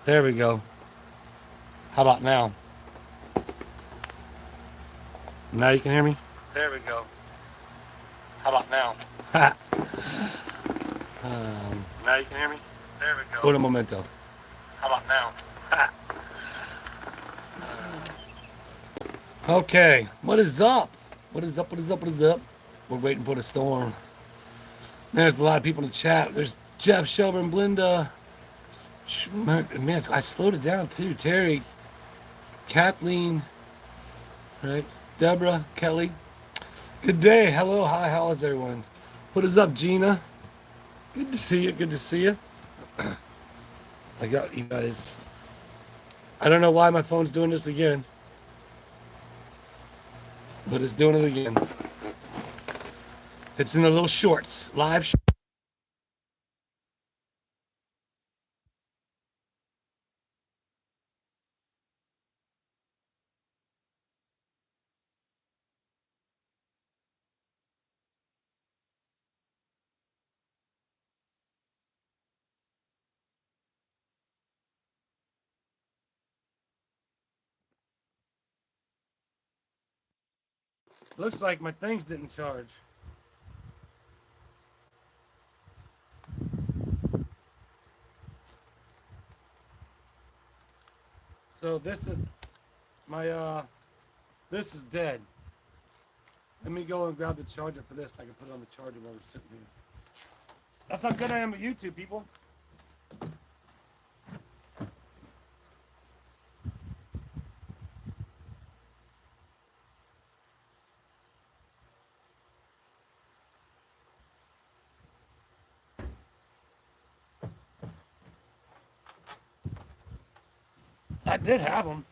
There we go. How about now? Now you can hear me? There we go. How about now? Now you can hear me? There we go. Un momento. How about now? Okay, what is up? What is up? What is up? What is up? We're waiting for the storm. There's a lot of people in the chat. There's Jeff, Shelburne, Blinda. Man, I slowed it down too. Terry, Kathleen, right? Deborah, Kelly. Good day. Hello. Hi. How is everyone? What is up, Gina? Good to see you. Good to see you. I got you guys. I don't know why my phone's doing this again, but it's doing it again. It's in the little shorts, live. Looks like my things didn't charge. So this is my this is dead. Let me go and grab the charger for this. I can put it on the charger while we're sitting here. That's how good I am at YouTube, people. I did have them.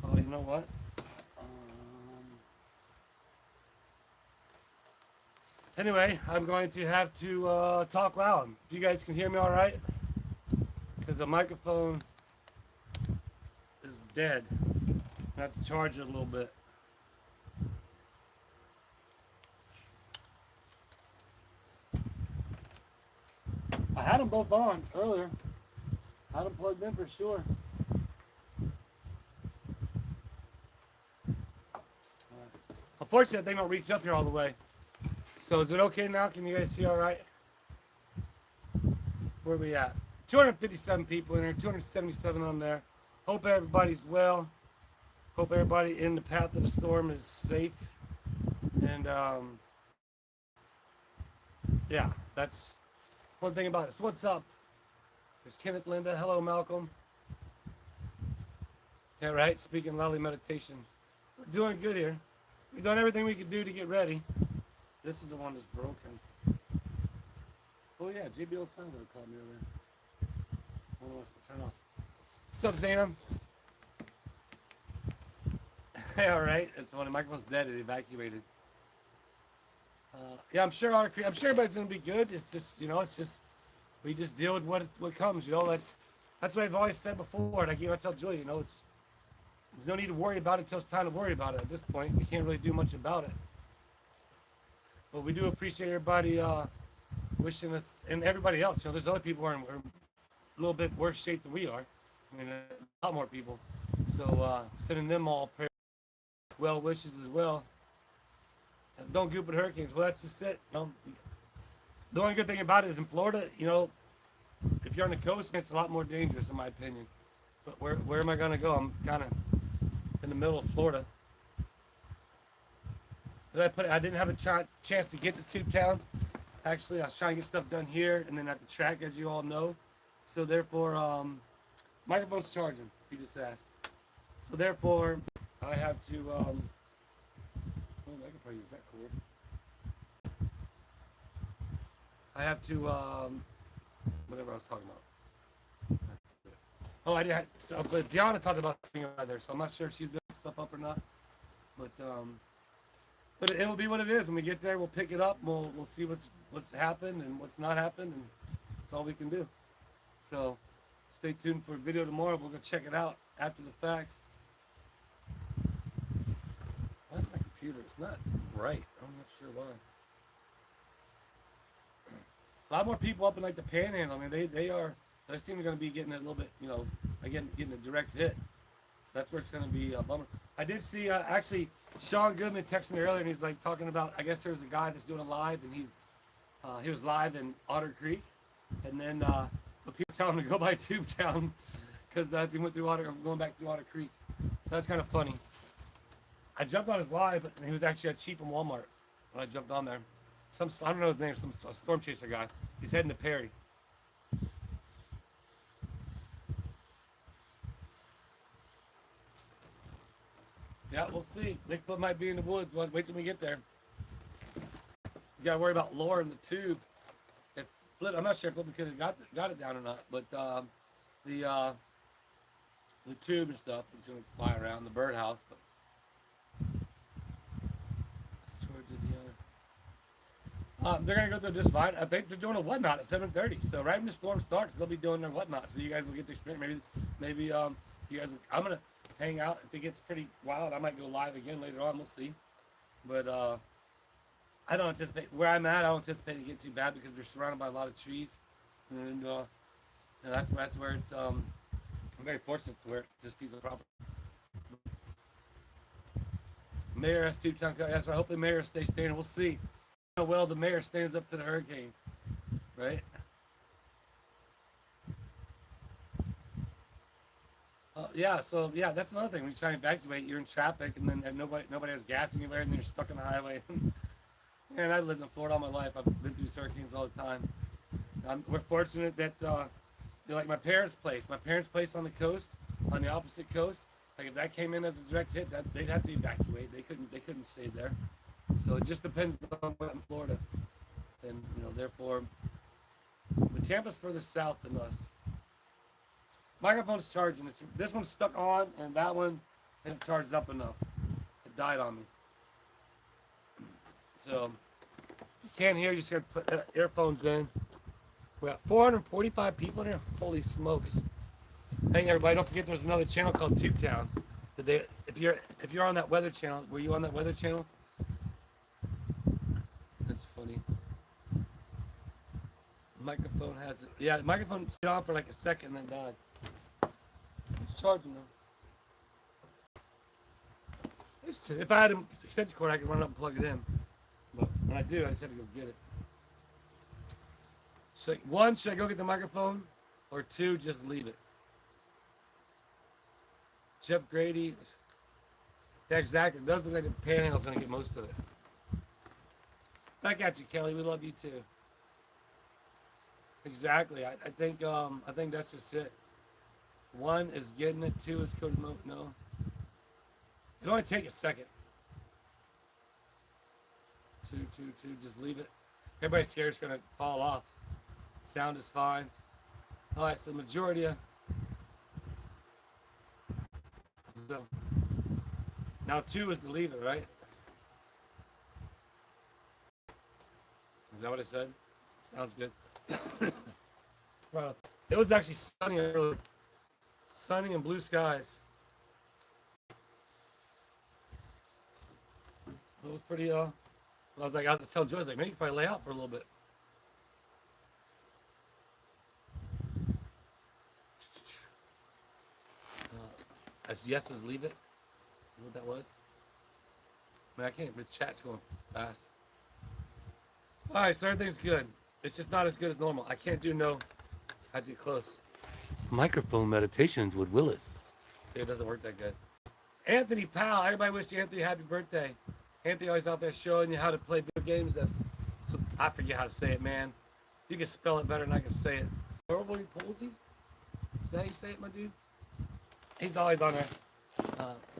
Oh, you know what? Anyway, I'm going to have to talk loud. If you guys can hear me all right, because the microphone is dead. I have to charge it a little bit. I had them both on earlier. Had them plugged in for sure. Unfortunately, they don't reach up here all the way. So is it okay now? Can you guys see all right? Where are we at? 257 people in here, 277 on there. Hope everybody's well. Hope everybody in the path of the storm is safe. And yeah, that's one thing about it. So what's up? There's Kenneth, Linda. Hello, Malcolm. Yeah, right. Speaking loudly meditation. We're doing good here. We've done everything we could do to get ready. This is the one that's broken. Oh yeah, JBL sound called me earlier. One wants to turn off. What's up, Zainam? Hey, all right. It's one of the microphone's dead. It evacuated. Yeah, I'm sure everybody's gonna be good. It's just it's just we just deal with what comes. That's what I've always said before. Like I tell Julie, it's you don't need to worry about it until it's time to worry about it. At this point, we can't really do much about it. But we do appreciate everybody wishing us and everybody else. There's other people who are in a little bit worse shape than we are. I mean, a lot more people. So sending them all well wishes as well. And don't goop at hurricanes. Well, that's just it. The only good thing about it is in Florida, if you're on the coast, it's a lot more dangerous, in my opinion. But where am I going to go? I'm kind of in the middle of Florida. I didn't have a chance to get to Tubetown. Actually, I was trying to get stuff done here and then at the track, as you all know. So therefore, microphone's charging. You just asked. So therefore, I have to. Oh, I could probably use that cord. I have to. Whatever I was talking about. Oh, I did. But Deanna talked about singing weather, so I'm not sure if she's doing stuff up or not. But it'll be what it is. When we get there, we'll pick it up. We'll see what's happened and what's not happened, and that's all we can do. So stay tuned for a video tomorrow. We'll go check it out after the fact. Why is my computer? It's not bright. I'm not sure why. A lot more people up in like the Panhandle. I mean, they are They seem going to be getting a little bit, again, getting a direct hit. So that's where it's going to be a bummer. I did see, actually, Sean Goodman texted me earlier, and he's like talking about, I guess there's a guy that's doing a live, and he was live in Otter Creek, and then but people tell him to go by Tubetown because he went through going back through Otter Creek. So that's kind of funny. I jumped on his live, and he was actually cheap from Walmart when I jumped on there. I don't know his name, some storm chaser guy. He's heading to Perry. Yeah, we'll see. Bigfoot might be in the woods. We'll wait till we get there. You gotta worry about lore in the tube. I'm not sure if Flip could have got it down or not, but the tube and stuff is gonna fly around the birdhouse. But they're gonna go through this fight. I think they're doing a whatnot at 7:30. So right when the storm starts, they'll be doing their whatnot. So you guys will get to experience. Maybe you guys. I'm gonna hang out. If it gets pretty wild, I might go live again later on. We'll see. But I don't anticipate where I'm at. I don't anticipate it get too bad because they're surrounded by a lot of trees, and that's where it's. I'm very fortunate to where this piece of property. Mayor has two chunk. That's right. Hopefully, Mayor stays standing. We'll see how well the mayor stands up to the hurricane, right? Yeah, so yeah, that's another thing. When you try and evacuate, you're in traffic, and then nobody has gas anywhere, and then you're stuck on the highway. And I've lived in Florida all my life. I've been through hurricanes all the time. We're fortunate that like my parents' place on the coast, on the opposite coast. Like if that came in as a direct hit, they'd have to evacuate. They couldn't stay there. So it just depends on where in Florida, and therefore, but Tampa's further south than us. Microphone's charging. This one's stuck on, and that one hasn't charged up enough. It died on me. So you can't hear. You just got to put earphones in. We got 445 people in here. Holy smokes! Hey everybody! Don't forget there's another channel called Tubetown. If you're on that weather channel, were you on that weather channel? That's funny. Microphone has it. Yeah, the microphone stayed on for like a second and then died. It's charging though. If I had an extension cord, I could run up and plug it in. But when I do, I just have to go get it. Should I go get the microphone? Or two, just leave it? Jeff Grady. Yeah, exactly. It does look like the Panhandle's going to get most of it. Back at you, Kelly. We love you too. Exactly. I think that's just it. One is getting it. Two is code mode. No. It'll only take a second. Two. Just leave it. Everybody's here is gonna fall off. Sound is fine. All right. So the majority of. So now two is to leave it, right? Is that what I said? Sounds good. Well, it was actually sunny earlier. Sunny and blue skies. It was pretty, I was just telling Joyce, maybe you could probably lay out for a little bit. As yes as leave it. Is what that was? I mean, I can't, the chat's going fast. All right, so everything's good. It's just not as good as normal. I can't do no. I do close. Microphone meditations with Willis. See, it doesn't work that good. Anthony Powell. Everybody wish Anthony happy birthday. Anthony always out there showing you how to play video games. I forget how to say it, man. You can spell it better than I can say it. Cerebral palsy? Is that how you say it, my dude? He's always on there.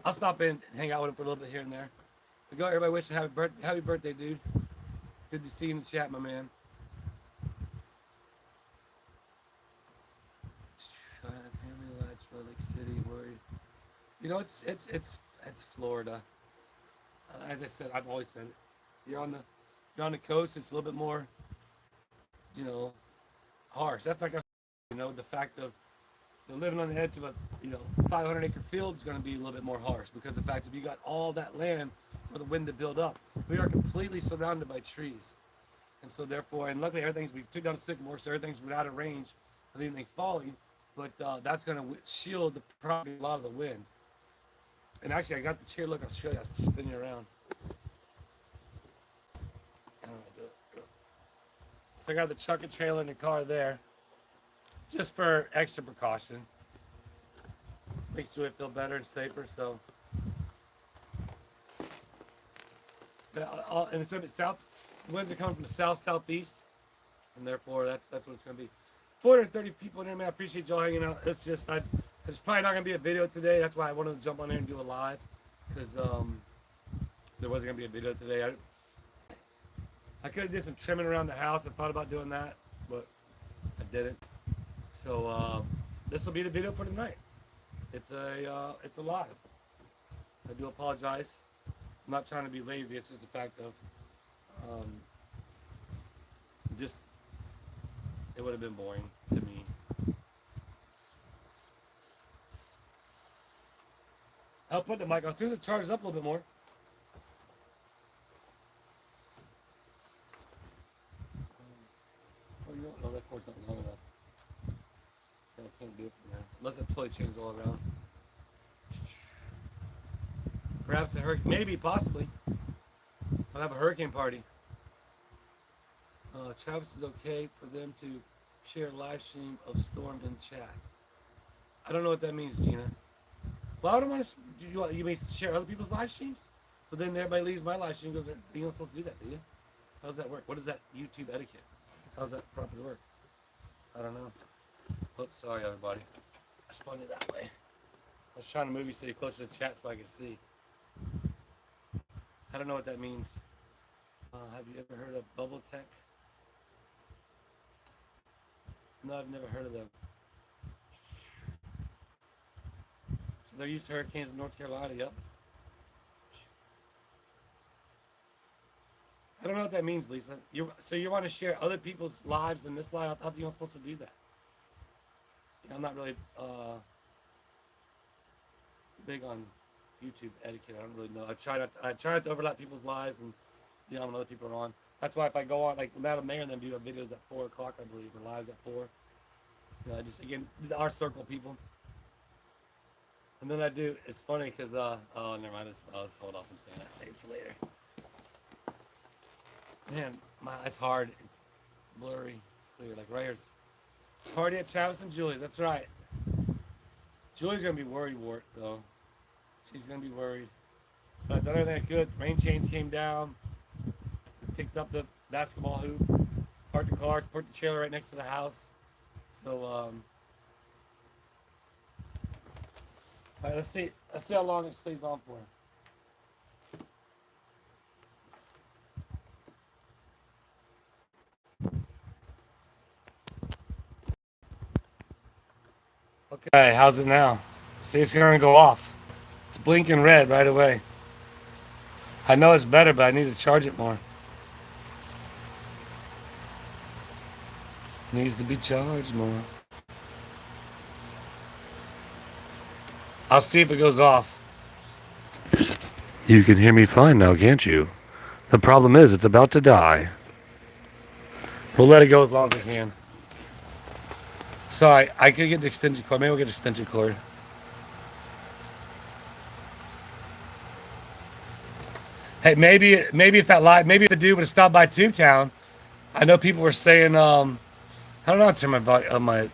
I'll stop in and hang out with him for a little bit here and there. But go, everybody wish him happy birthday, dude. Good to see you in the chat, my man. Family life, Lake City, worried. It's Florida. As I said, I've always said it. You're on the coast. It's a little bit more, harsh. That's like the fact of living on the edge of a 500 acre field is going to be a little bit more harsh because the fact that you got all that land for the wind to build up. We are completely surrounded by trees, and so therefore, and luckily we took down the sycamore, so everything's out of range of anything falling, but that's going to shield probably a lot of the wind. And actually, I got the chair. Look, I'll show you. I'll spin you around. So I got the truck trailer in the car there, just for extra precaution. Makes Julia feel better and safer. So, and it's going to be south. Winds are coming from the southeast, and therefore that's what it's going to be. 430 people in here, man. I appreciate y'all hanging out. It's just there's probably not going to be a video today. That's why I wanted to jump on there and do a live, because there wasn't going to be a video today. I could have did some trimming around the house. I thought about doing that, but I didn't. So this will be the video for tonight. It's a live. I do apologize. I'm not trying to be lazy. It's just a fact of just it would have been boring to me. I'll put the mic on as soon as it charges up a little bit more. No, that cord's not long enough. Yeah, I can't do it from there. Unless it totally changes all around. Perhaps a hurricane. Maybe, possibly. I'll have a hurricane party. Travis is okay for them to share a live stream of storm in chat. I don't know what that means, Gina. Well, I don't want to. You may share other people's live streams? But then everybody leaves my live stream and goes, you're not supposed to do that, do you? How does that work? What is that YouTube etiquette? How's that properly work? I don't know. Oops, sorry everybody. I spun it that way. I was trying to move you so you're closer to the chat so I can see. I don't know what that means. Have you ever heard of Bubble Tech? No, I've never heard of them. So they're used to hurricanes in North Carolina, yep. I don't know what that means, Lisa. So you want to share other people's lives in this live? I thought you weren't supposed to do that. You know, I'm not really big on YouTube etiquette. I don't really know. I try not to overlap people's lives and when other people are on. That's why if I go on, like Madam Mayor and them do videos at 4 o'clock, I believe, or lives at 4. You know, I just again our circle of people. And then I do. It's funny because oh, never mind. Let's hold off and saying that maybe for later. Man, it's hard. It's blurry, clear. Like right here's party at Travis and Julie's. That's right. Julie's gonna be worried, Wart, though. She's gonna be worried. But done everything good. Rain chains came down. Picked up the basketball hoop. Parked the cars. Parked the trailer right next to the house. So all right, let's see how long it stays on for. Okay, how's it now? See, it's gonna go off. It's blinking red right away. I know it's better, but I need to charge it more. Needs to be charged more. I'll see if it goes off. You can hear me fine now, can't you? The problem is it's about to die. We'll let it go as long as I can. Sorry, I could get the extension cord. Maybe we'll get an extension cord. Hey, maybe if that live, maybe if the dude would have stopped by Toontown. I know people were saying, I don't know how to turn my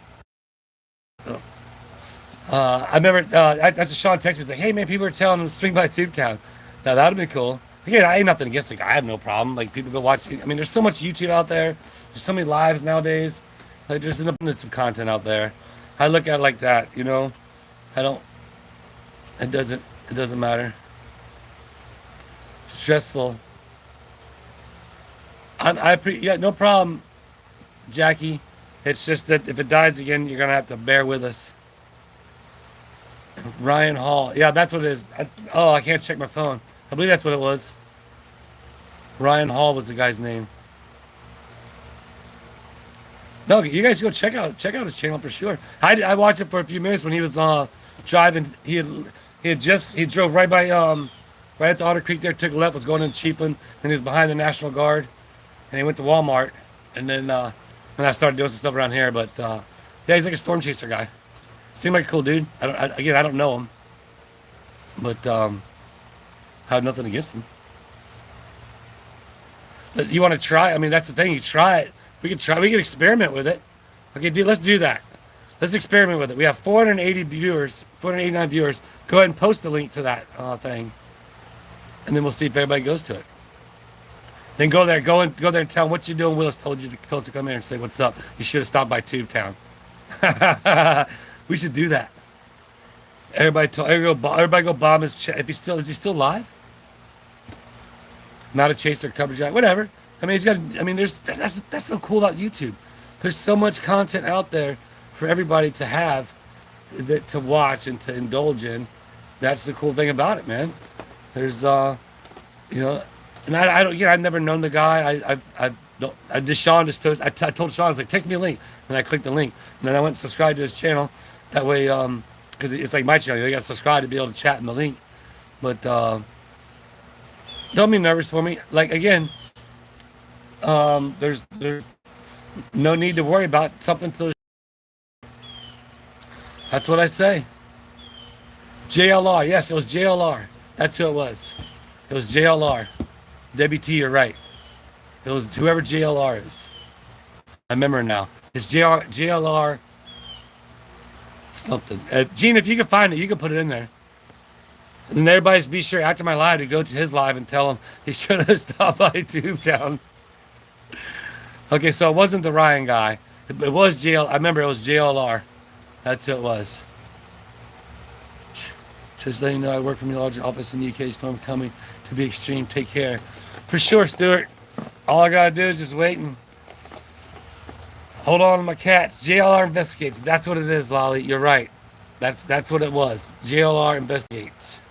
I remember, that's what Sean texted me. He's like, hey man, people are telling him to swing by Toontown. Now that would have been cool. Again, I ain't nothing against the guy. I have no problem. Like, people go watch. I mean, there's so much YouTube out there. There's so many lives nowadays. Like, there's an abundance of content out there. I look at it like that, you know. It doesn't matter. Stressful. Yeah, no problem, Jackie. It's just that if it dies again, you're gonna have to bear with us. Ryan Hall. Yeah, that's what it is. I can't check my phone. I believe that's what it was. Ryan Hall was the guy's name. No, you guys go check out his channel for sure. I watched it for a few minutes when he was driving. He drove right by right at the Otter Creek there, took a left, was going into Chiefland, and he was behind the National Guard, and he went to Walmart, and then I started doing some stuff around here. But Yeah, he's like a storm chaser guy. Seemed like a cool dude. I don't know him, but I have nothing against him. You want to try? I mean, that's the thing. You try it. We could try. We could experiment with it. Okay, dude, let's do that. Let's experiment with it. We have 480 viewers, 489 viewers. Go ahead and post a link to that thing, and then we'll see if everybody goes to it. Then go there and tell them what you're doing. Willis told us to come here and say what's up. You should have stopped by Tube Town. We should do that. Everybody go bomb his chat. Is he still live? Not a chaser coverage guy. Whatever. I mean, that's so cool about YouTube. There's so much content out there for everybody to have, to watch and to indulge in. That's the cool thing about it, man. There's and I don't, I've never known the guy. I told Sean, I was like, text me a link, and I clicked the link, and then I went and subscribed to his channel. That way, because it's like my channel, you got to subscribe to be able to chat in the link. But don't be nervous for me. Like again, there's no need to worry about something till. That's what I say. JLR, yes, it was JLR. That's who it was. It was JLR. WT, you're right. It was whoever JLR is. I remember now. It's JLR something. Gene, if you can find it, you can put it in there. And then everybody's be sure after my live to go to his live and tell him he should have stopped by Tube Town. Okay, so it wasn't the Ryan guy. It was JL. I remember it was JLR. That's who it was. Just letting you know I work from the large office in the UK. Storm coming to be extreme. Take care. For sure, Stuart. All I gotta do is just wait and hold on to my cats. JLR investigates. That's what it is, Lolly. You're right. That's what it was. JLR investigates.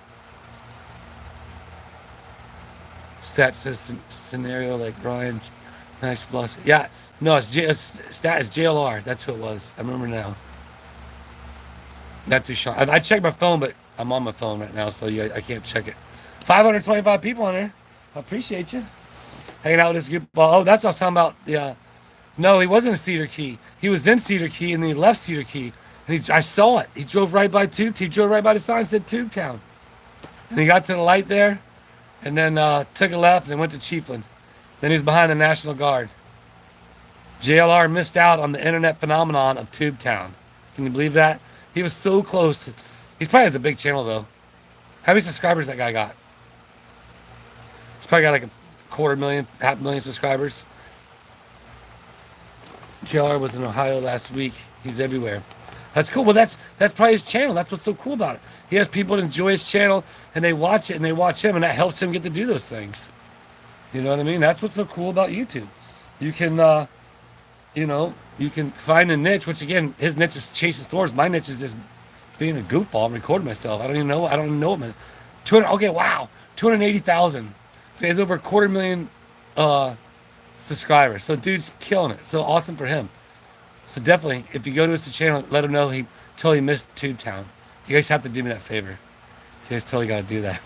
Stat says scenario like Ryan Max Plus. Yeah, no, it's JLR. That's who it was. I remember now. Not too sure. I checked my phone, but I'm on my phone right now, so I can't check it. 525 people on there. I appreciate you. Hanging out with this group. Oh, that's what I was talking about. Yeah. No, he wasn't in Cedar Key. He was in Cedar Key, and then he left Cedar Key. And I saw it. He drove right by He drove right by the sign that said Tube Town. And he got to the light there, and then took a left and went to Chiefland. Then he was behind the National Guard. JLR missed out on the internet phenomenon of Tube Town. Can you believe that? He was so close. He probably has a big channel, though. How many subscribers that guy got? He's probably got like 500,000 subscribers. JLR was in Ohio last week. He's everywhere. That's cool. Well, that's probably his channel. That's what's so cool about it. He has people that enjoy his channel, and they watch it, and they watch him, and that helps him get to do those things. You know what I mean? That's what's so cool about YouTube. You can, you can find a niche, which again, his niche is chasing stores. My niche is just being a goofball and recording myself. I don't even know it, man. 200. Okay, wow, 280,000. So he has over 250,000 subscribers. So dude's killing it. So awesome for him. So definitely, if you go to his channel, let him know he totally missed Tube Town. You guys have to do me that favor. You guys totally got to do that.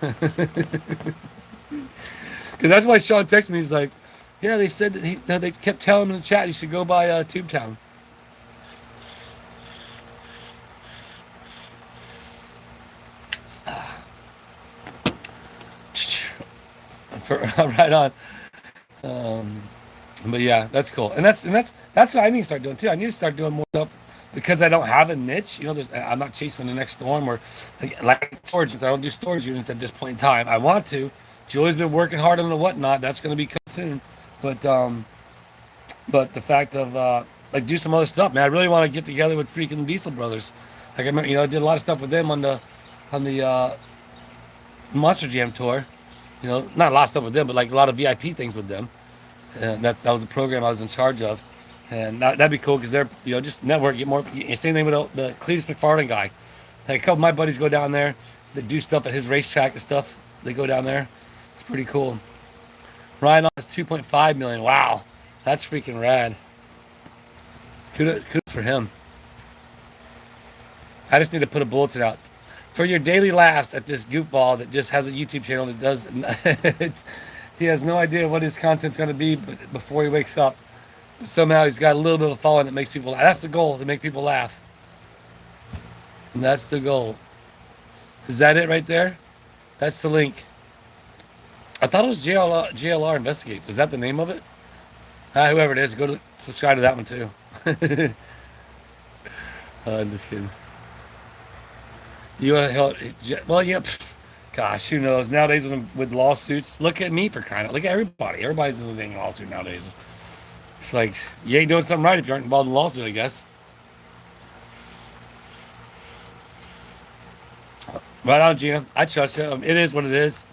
Because that's why Sean texted me. He's like, yeah, they said that they kept telling him in the chat he should go by Tube Town. Right on. But yeah, that's cool, and that's what I need to start doing too. I need to start doing more stuff because I don't have a niche. I'm not chasing the next storm or like storage. I don't do storage units at this point in time. I want to. Julie's been working hard on the whatnot. That's going to be soon. But the fact of do some other stuff, man. I really want to get together with freaking Diesel Brothers. Like I remember, I did a lot of stuff with them on the Monster Jam tour. Not a lot of stuff with them, but like a lot of VIP things with them. And that was a program I was in charge of, and that'd be cool because they're just network, get more. Same thing with the Cletus McFarland guy. Like a couple of my buddies go down there, they do stuff at his racetrack and stuff. They go down there. It's pretty cool. Ryan has 2.5 million. Wow, that's freaking rad. Kudos for him. I just need to put a bulletin out for your daily laughs at this goofball that just has a YouTube channel that does. He has no idea what his content's going to be, but before he wakes up, Somehow he's got a little bit of a following that makes people laugh. That's the goal, to make people laugh. And that's the goal. Is that it right there? That's the link. I thought it was JLR Investigates. Is that the name of it? Whoever it is, go to subscribe to that one too. I'm just kidding. You well, yeah. Gosh, who knows? Nowadays with lawsuits, look at me for crying out. Look at everybody. Everybody's in a lawsuit nowadays. It's like you ain't doing something right if you aren't involved in a lawsuit, I guess. Right on, Gina. I trust you. It is what it is.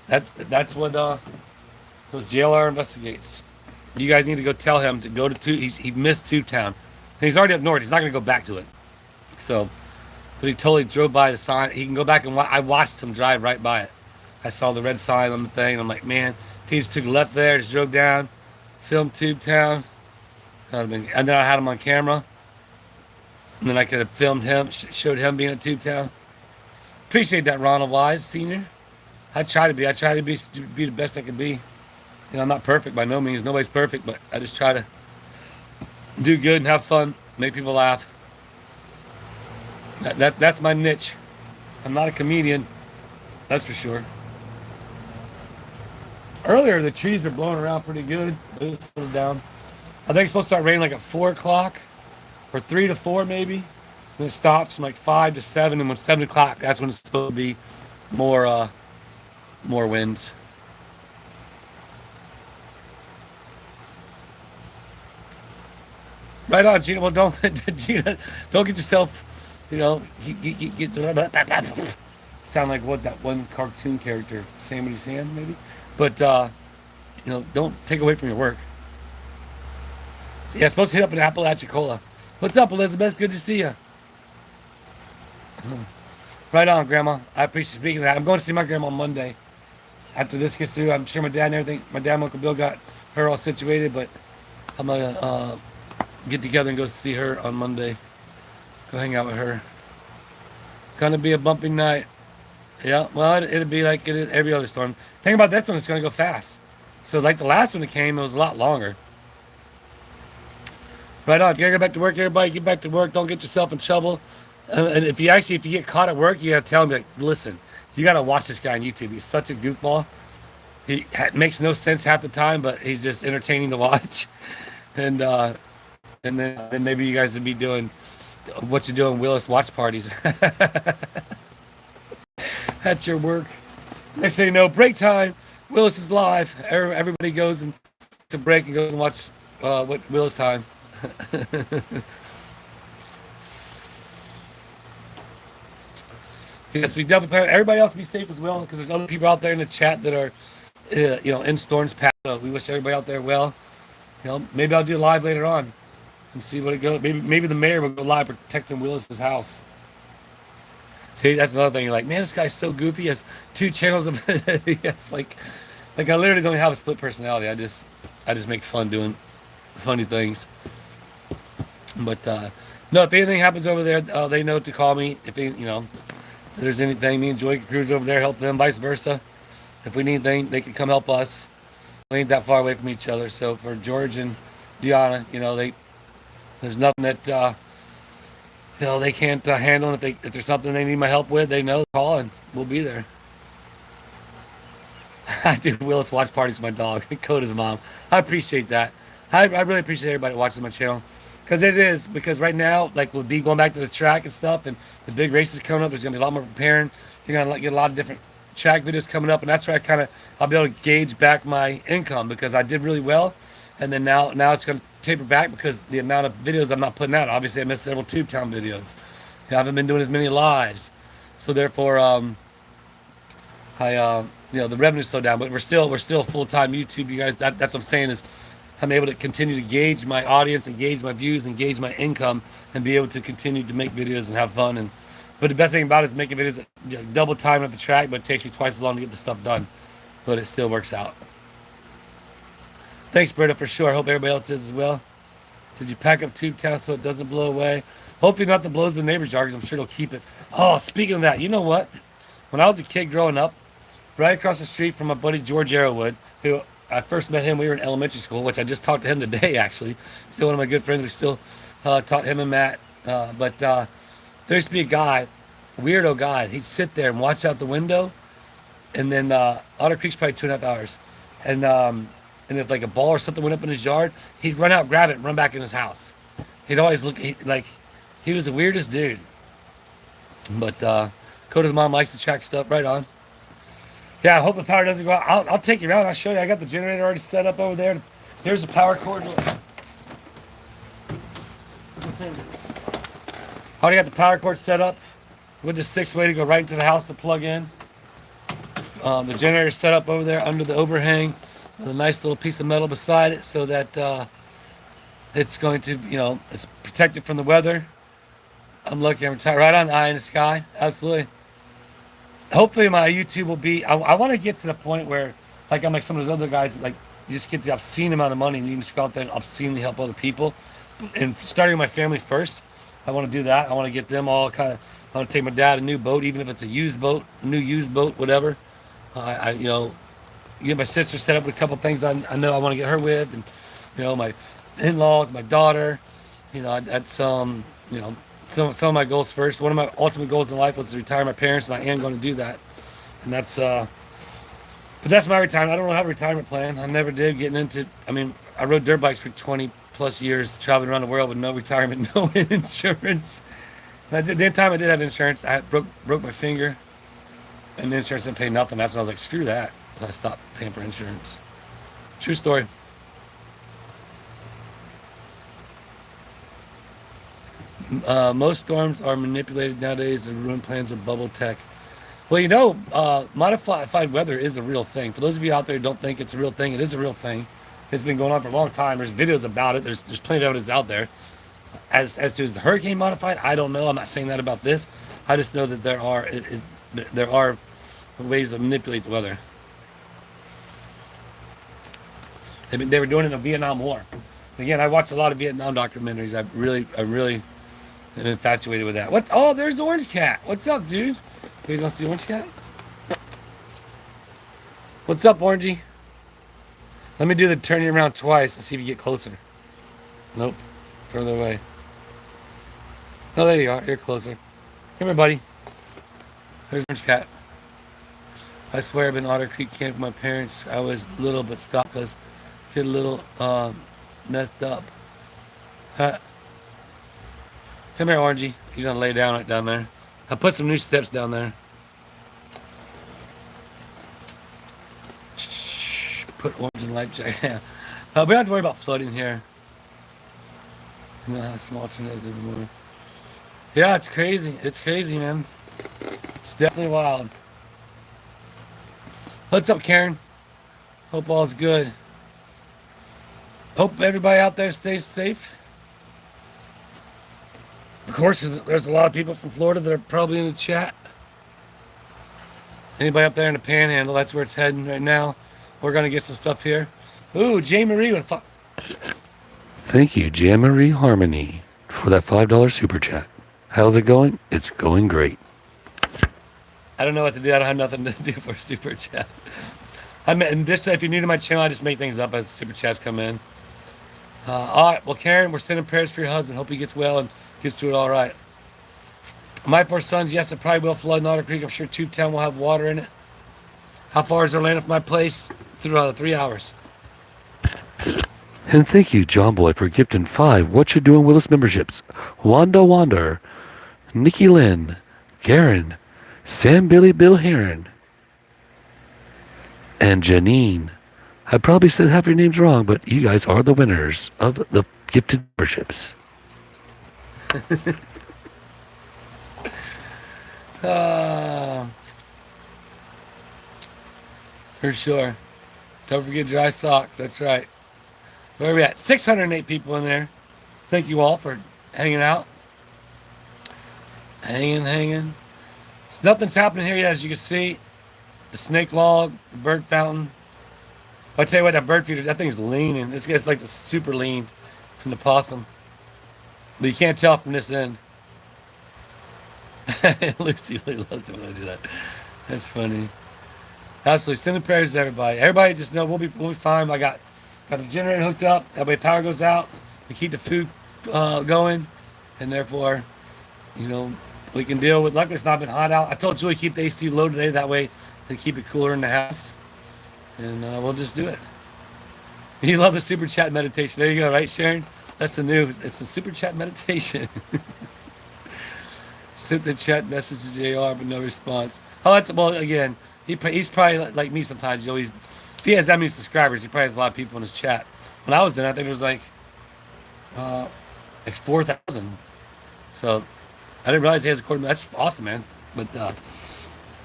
That's what those JLR Investigates. You guys need to go tell him to go to he missed Tubetown. He's already up north. He's not going to go back to it. So, but he totally drove by the sign. He can go back and I watched him drive right by it. I saw the red sign on the thing. And I'm like, man, if he just took a left there, just drove down, filmed Tubetown, and then I had him on camera. And then I could have filmed him, showed him being at Tubetown. Appreciate that, Ronald Wise Sr. I try to be the best I can be. You know, I'm not perfect by no means. Nobody's perfect, but I just try to do good and have fun, make people laugh. That's my niche. I'm not a comedian, that's for sure. Earlier, the trees are blowing around pretty good. It's slowed down. I think it's supposed to start raining like at 4 o'clock or 3 to 4 maybe. And it stops from like 5 to 7, and when 7 o'clock, that's when it's supposed to be more winds. Right on, Gina. Well, don't Gina, don't get yourself, you know, sound like what that one cartoon character, Sammy Sam, maybe. But you know, don't take away from your work. So, yeah, supposed to hit up in Apalachicola. What's up, Elizabeth? Good to see you. Right on, Grandma. I appreciate speaking of that. I'm going to see my grandma on Monday. After this gets through, I'm sure my dad and everything. My dad and Uncle Bill got her all situated, but I'm gonna get together and go see her on Monday. Go hang out with her. Gonna be a bumpy night. Yeah, well, it'll be like it is every other storm. Thing about this one, it's gonna go fast. So like the last one that came, it was a lot longer. Right on. If you gotta get back to work, everybody, get back to work. Don't get yourself in trouble. And if you get caught at work, you gotta tell him, like, listen, you gotta watch this guy on YouTube. He's such a goofball. He makes no sense half the time, but he's just entertaining to watch. And then maybe you guys would be doing what you do in Willis watch parties. That's your work. Next thing you know, break time. Willis is live. Everybody goes and to break and goes and watch what Willis time. Yes, we definitely. Everybody else be safe as well, because there's other people out there in the chat that are, you know, in storms past. We wish everybody out there well. You know, maybe I'll do live later on and see what it goes. Maybe the mayor will go live protecting Willis's house. See, that's another thing. You're like, man, this guy's so goofy. He has 2 channels of yes, like I literally don't have a split personality. I just make fun doing funny things. But no, if anything happens over there, they know to call me. If there's anything, me and Joy can cruise over there, help them, vice versa. If we need anything, they can come help us. We ain't that far away from each other. So for George and Deanna, there's nothing that they can't handle. And if there's something they need my help with, they know, call and we'll be there. I do Willis watch parties with my dog, Coda's mom. I appreciate that. I really appreciate everybody watching my channel. Because right now, like we'll be going back to the track and stuff, and the big races coming up, there's going to be a lot more preparing. You're going to get a lot of different track videos coming up, and that's where I'll be able to gauge back my income, because I did really well, and then now it's going to taper back because the amount of videos I'm not putting out. Obviously, I missed several Tubetown videos. I haven't been doing as many lives, so therefore, the revenue slowed down, but we're still full-time YouTube, you guys. That's what I'm saying is, I'm able to continue to gauge my audience, and gauge my views, and gauge my income, and be able to continue to make videos and have fun. But the best thing about it is making videos double time at the track, but it takes me twice as long to get the stuff done. But it still works out. Thanks, Britta, for sure. I hope everybody else is as well. Did you pack up Tubetown so it doesn't blow away? Hopefully nothing blows the neighbor's yard, because I'm sure it'll keep it. Oh, speaking of that, you know what? When I was a kid growing up, right across the street from my buddy George Arrowwood, who I first met him, we were in elementary school, which I just talked to him today, actually. Still one of my good friends. We still taught him and Matt. But there used to be a guy, weirdo guy. He'd sit there and watch out the window. And then Otter Creek's probably 2.5 hours. And if like a ball or something went up in his yard, he'd run out, grab it, and run back in his house. He'd always look like he was the weirdest dude. But Coda's mom likes to track stuff. Right on. Yeah, I hope the power doesn't go out. I'll take you around. I'll show you. I got the generator already set up over there. Here's the power cord. Already got the power cord set up with the 6-way to go right into the house to plug in. The generator set up over there under the overhang with a nice little piece of metal beside it so that it's going to, it's protected from the weather. I'm looking right on the eye in the sky. Absolutely. Hopefully my YouTube will be, I want to get to the point where, like I'm like some of those other guys, like you just get the obscene amount of money and you can just go out there and obscenely help other people. And starting with my family first, I want to do that. I want to get them all kind of, I want to take my dad a new boat, even if it's a used boat, whatever. Get my sister set up with a couple things I know I want to get her with, and my in-laws, my daughter. That's some of my goals first. One of my ultimate goals in life was to retire my parents, and I am going to do that. And that's but that's my retirement. I don't have a retirement plan. I never did. I rode dirt bikes for 20 plus years, traveling around the world with no retirement, no insurance. The time I did have insurance, I broke my finger, and the insurance didn't pay nothing. That's when I was like, screw that. So I stopped paying for insurance. True story. Most storms are manipulated nowadays and ruin plans with bubble tech. Well, modified weather is a real thing. For those of you out there who don't think it's a real thing, it is a real thing. It's been going on for a long time. There's videos about it. There's plenty of evidence out there. As to is the hurricane modified, I don't know. I'm not saying that about this. I just know that there are ways to manipulate the weather. They were doing it in the Vietnam War. Again, I watched a lot of Vietnam documentaries. I really am infatuated with that. What? Oh, there's the Orange Cat. What's up, dude? You guys want to see Orange Cat? What's up, Orangey? Let me do the turning around twice and see if you get closer. Nope. Further away. Oh, there you are. You're closer. Come here, buddy. There's Orange Cat. I swear I've been Otter Creek camp with my parents. I was little but stopped because get a little messed up. Huh. Come here, Orangey. He's gonna lay down right down there. I put some new steps down there. Put orange in life jacket. Yeah. We don't have to worry about flooding here. You know how small tornadoes anymore. Yeah, it's crazy. It's crazy, man. It's definitely wild. What's up, Karen? Hope all's good. Hope everybody out there stays safe. Of course, there's a lot of people from Florida that are probably in the chat. Anybody up there in the Panhandle, that's where it's heading right now. We're going to get some stuff here. Ooh, J. Marie. Thank you, J. Marie Harmony, for that $5 super chat. How's it going? It's going great. I don't know what to do. I don't have nothing to do for a super chat. If you're new to my channel, I just make things up as super chats come in. All right. Well, Karen, we're sending prayers for your husband. Hope he gets well and gets through it all right. My 4 sons, yes, it probably will flood in Otter Creek. I'm sure Tubetown will have water in it. How far is Orlando from my place? Through 3 hours. And thank you, John Boy, for gifting 5 What You Doing Willis memberships. Wanda Wander, Nikki Lynn, Garen, Sam Billy Bill Heron, and Janine. I probably said half your names wrong, but you guys are the winners of the gifted memberships. For sure. Don't forget dry socks. That's right. Where are we at? 608 people in there. Thank you all for hanging out. Hanging. So nothing's happening here yet, as you can see. The snake log, the bird fountain. I'll tell you what, that bird feeder, that thing's leaning. This guy's like the super lean from the possum. But you can't tell from this end. Lucy loves it when I do that. That's funny. Absolutely. Sending prayers to everybody. Everybody just know we'll be fine. I got the generator hooked up. That way power goes out. We keep the food going, and therefore, you know, we can deal with. Luckily, it's not been hot out. I told Julie keep the AC low today. That way, they keep it cooler in the house, and we'll just do it. You love the super chat meditation. There you go, right, Sharon? That's the news. It's the super chat meditation. Sent the chat message to JR, but no response. Oh, that's well. Again, he's probably like me sometimes. You know, if he has that many subscribers, he probably has a lot of people in his chat. When I was in, I think it was like 4,000. So I didn't realize he has a quarter. That's awesome, man. But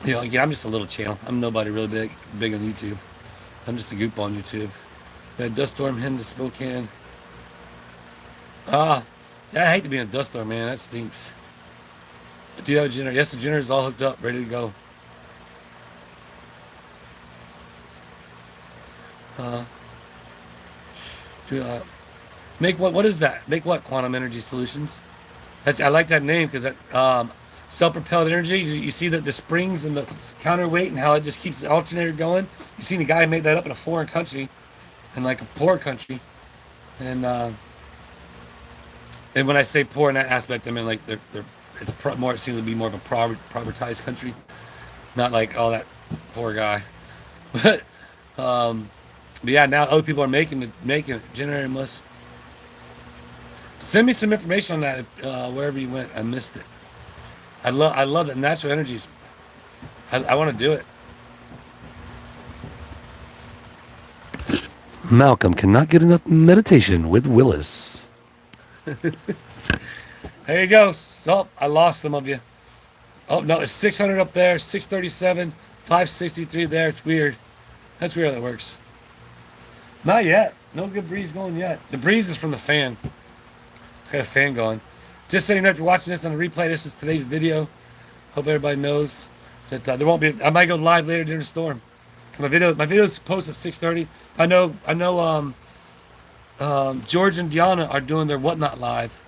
you know, again, I'm just a little channel. I'm nobody really big on YouTube. I'm just a goop on YouTube. We had dust storm heading to Spokane. Yeah, I hate to be in a dust storm, man. That stinks. Do you have a generator? Yes, the generator's all hooked up, ready to go. Make what is that? Make what? Quantum Energy Solutions. I like that name because that self-propelled energy. You see that the springs and the counterweight and how it just keeps the alternator going. You seen the guy made that up in a foreign country, in like a poor country, and when I say poor in that aspect, I mean like it's more. It seems to be more of a privatized country, not like that poor guy, but yeah, now other people are making it, generating less. Send me some information on that wherever you went. I missed it. I love it. Natural energies. I want to do it. Malcolm cannot get enough meditation with Willis. There you go. So I lost some of you. Oh no, it's 600 up there, 637, 563 there. It's weird. That's weird how that works. Not yet. No good breeze going yet. The breeze is from the fan. Got a fan going. Just so you know, if you're watching this on the replay, this is today's video. Hope everybody knows that there won't be. I might go live later during the storm. My video is posted at 6:30. I know. George and Deanna are doing their whatnot live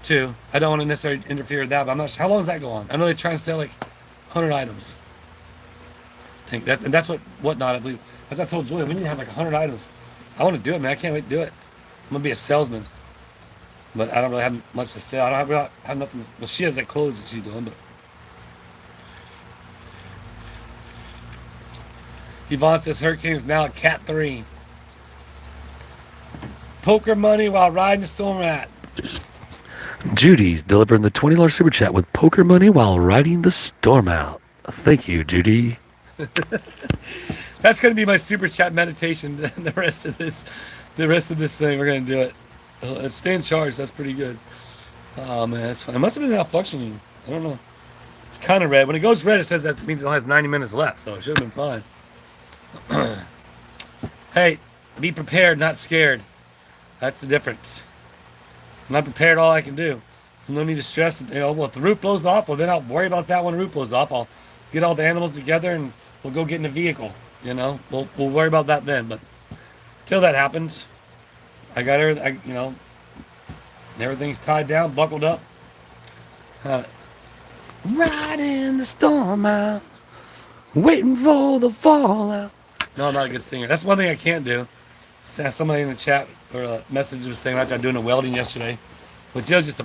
too. I don't want to necessarily interfere with that, but I'm not sure. How long does that go on? I know they try and sell like 100 items. I think that's whatnot. I believe. As I told Julia, we need to have like 100 items. I want to do it, man. I can't wait to do it. I'm gonna be a salesman, but I don't really have much to sell. I don't have nothing. Well, she has that clothes that she's doing, but Yvonne says Hurricane's now at Cat 3. Poker money while riding the storm rat. Judy's delivering the $20 super chat with poker money while riding the storm out. Thank you, Judy. That's going to be my super chat meditation. The rest of this thing, we're going to do it. Stay in charge. That's pretty good. Oh man, that's fine. It must have been malfunctioning. I don't know. It's kind of red. When it goes red, it says that means it only has 90 minutes left, so it should have been fine. Hey, be prepared, not scared. That's the difference. I'm not prepared. All I can do. There's no need to stress. Well, if the roof blows off, well, then I'll worry about that when the roof blows off. I'll get all the animals together and we'll go get in the vehicle. We'll worry about that then. But till that happens, I got everything. Everything's tied down, buckled up. Riding the storm out, waiting for the fallout. No, I'm not a good singer. That's one thing I can't do. Somebody in the chat or a message was saying after doing a welding yesterday, which was just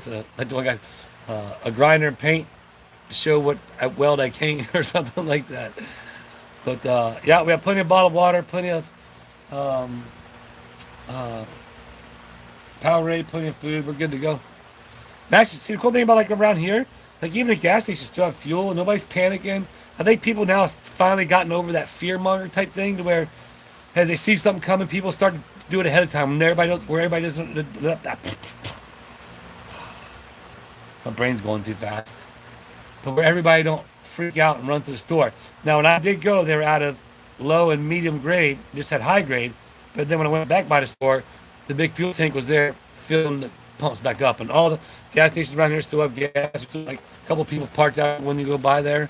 a grinder and paint to show what weld I can or something like that. But yeah, we have plenty of bottled water, plenty of Powerade, plenty of food. We're good to go. And actually, see the cool thing about like around here, like even the gas stations still have fuel and nobody's panicking. I think people now have finally gotten over that fear monger type thing to where as they see something coming, people start to do it ahead of time when everybody knows where everybody doesn't. My brain's going too fast. But where everybody don't freak out and run to the store. Now, when I did go, they were out of low and medium grade, just had high grade. But then when I went back by the store, the big fuel tank was there filling the pumps back up. And all the gas stations around here still have gas. There's like a couple people parked out when you go by there.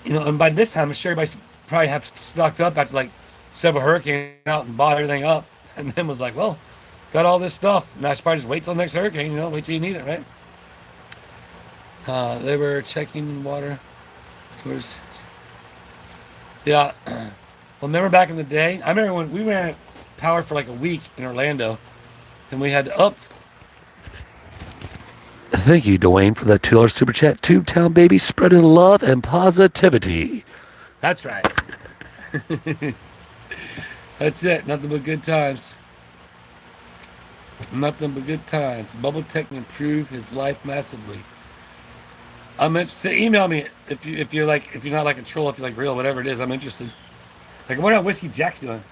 And by this time, I'm sure everybody probably have stocked up after like several hurricanes out and bought everything up. And then was like, well, got all this stuff. Now I should probably just wait till the next hurricane, wait till you need it, right? They were checking water. Yeah. Well, remember back in the day? I remember when we ran power for like a week in Orlando, and we had to up. Thank you, Dwayne, for that $2 super chat. Tubetown baby, spreading love and positivity. That's right. That's it. Nothing but good times. Nothing but good times. Bubble Tech can improve his life massively. I'm interested. Email me if you're not like a troll, if you're like real, whatever it is. I'm interested. Like, I wonder how Whiskey Jack's doing.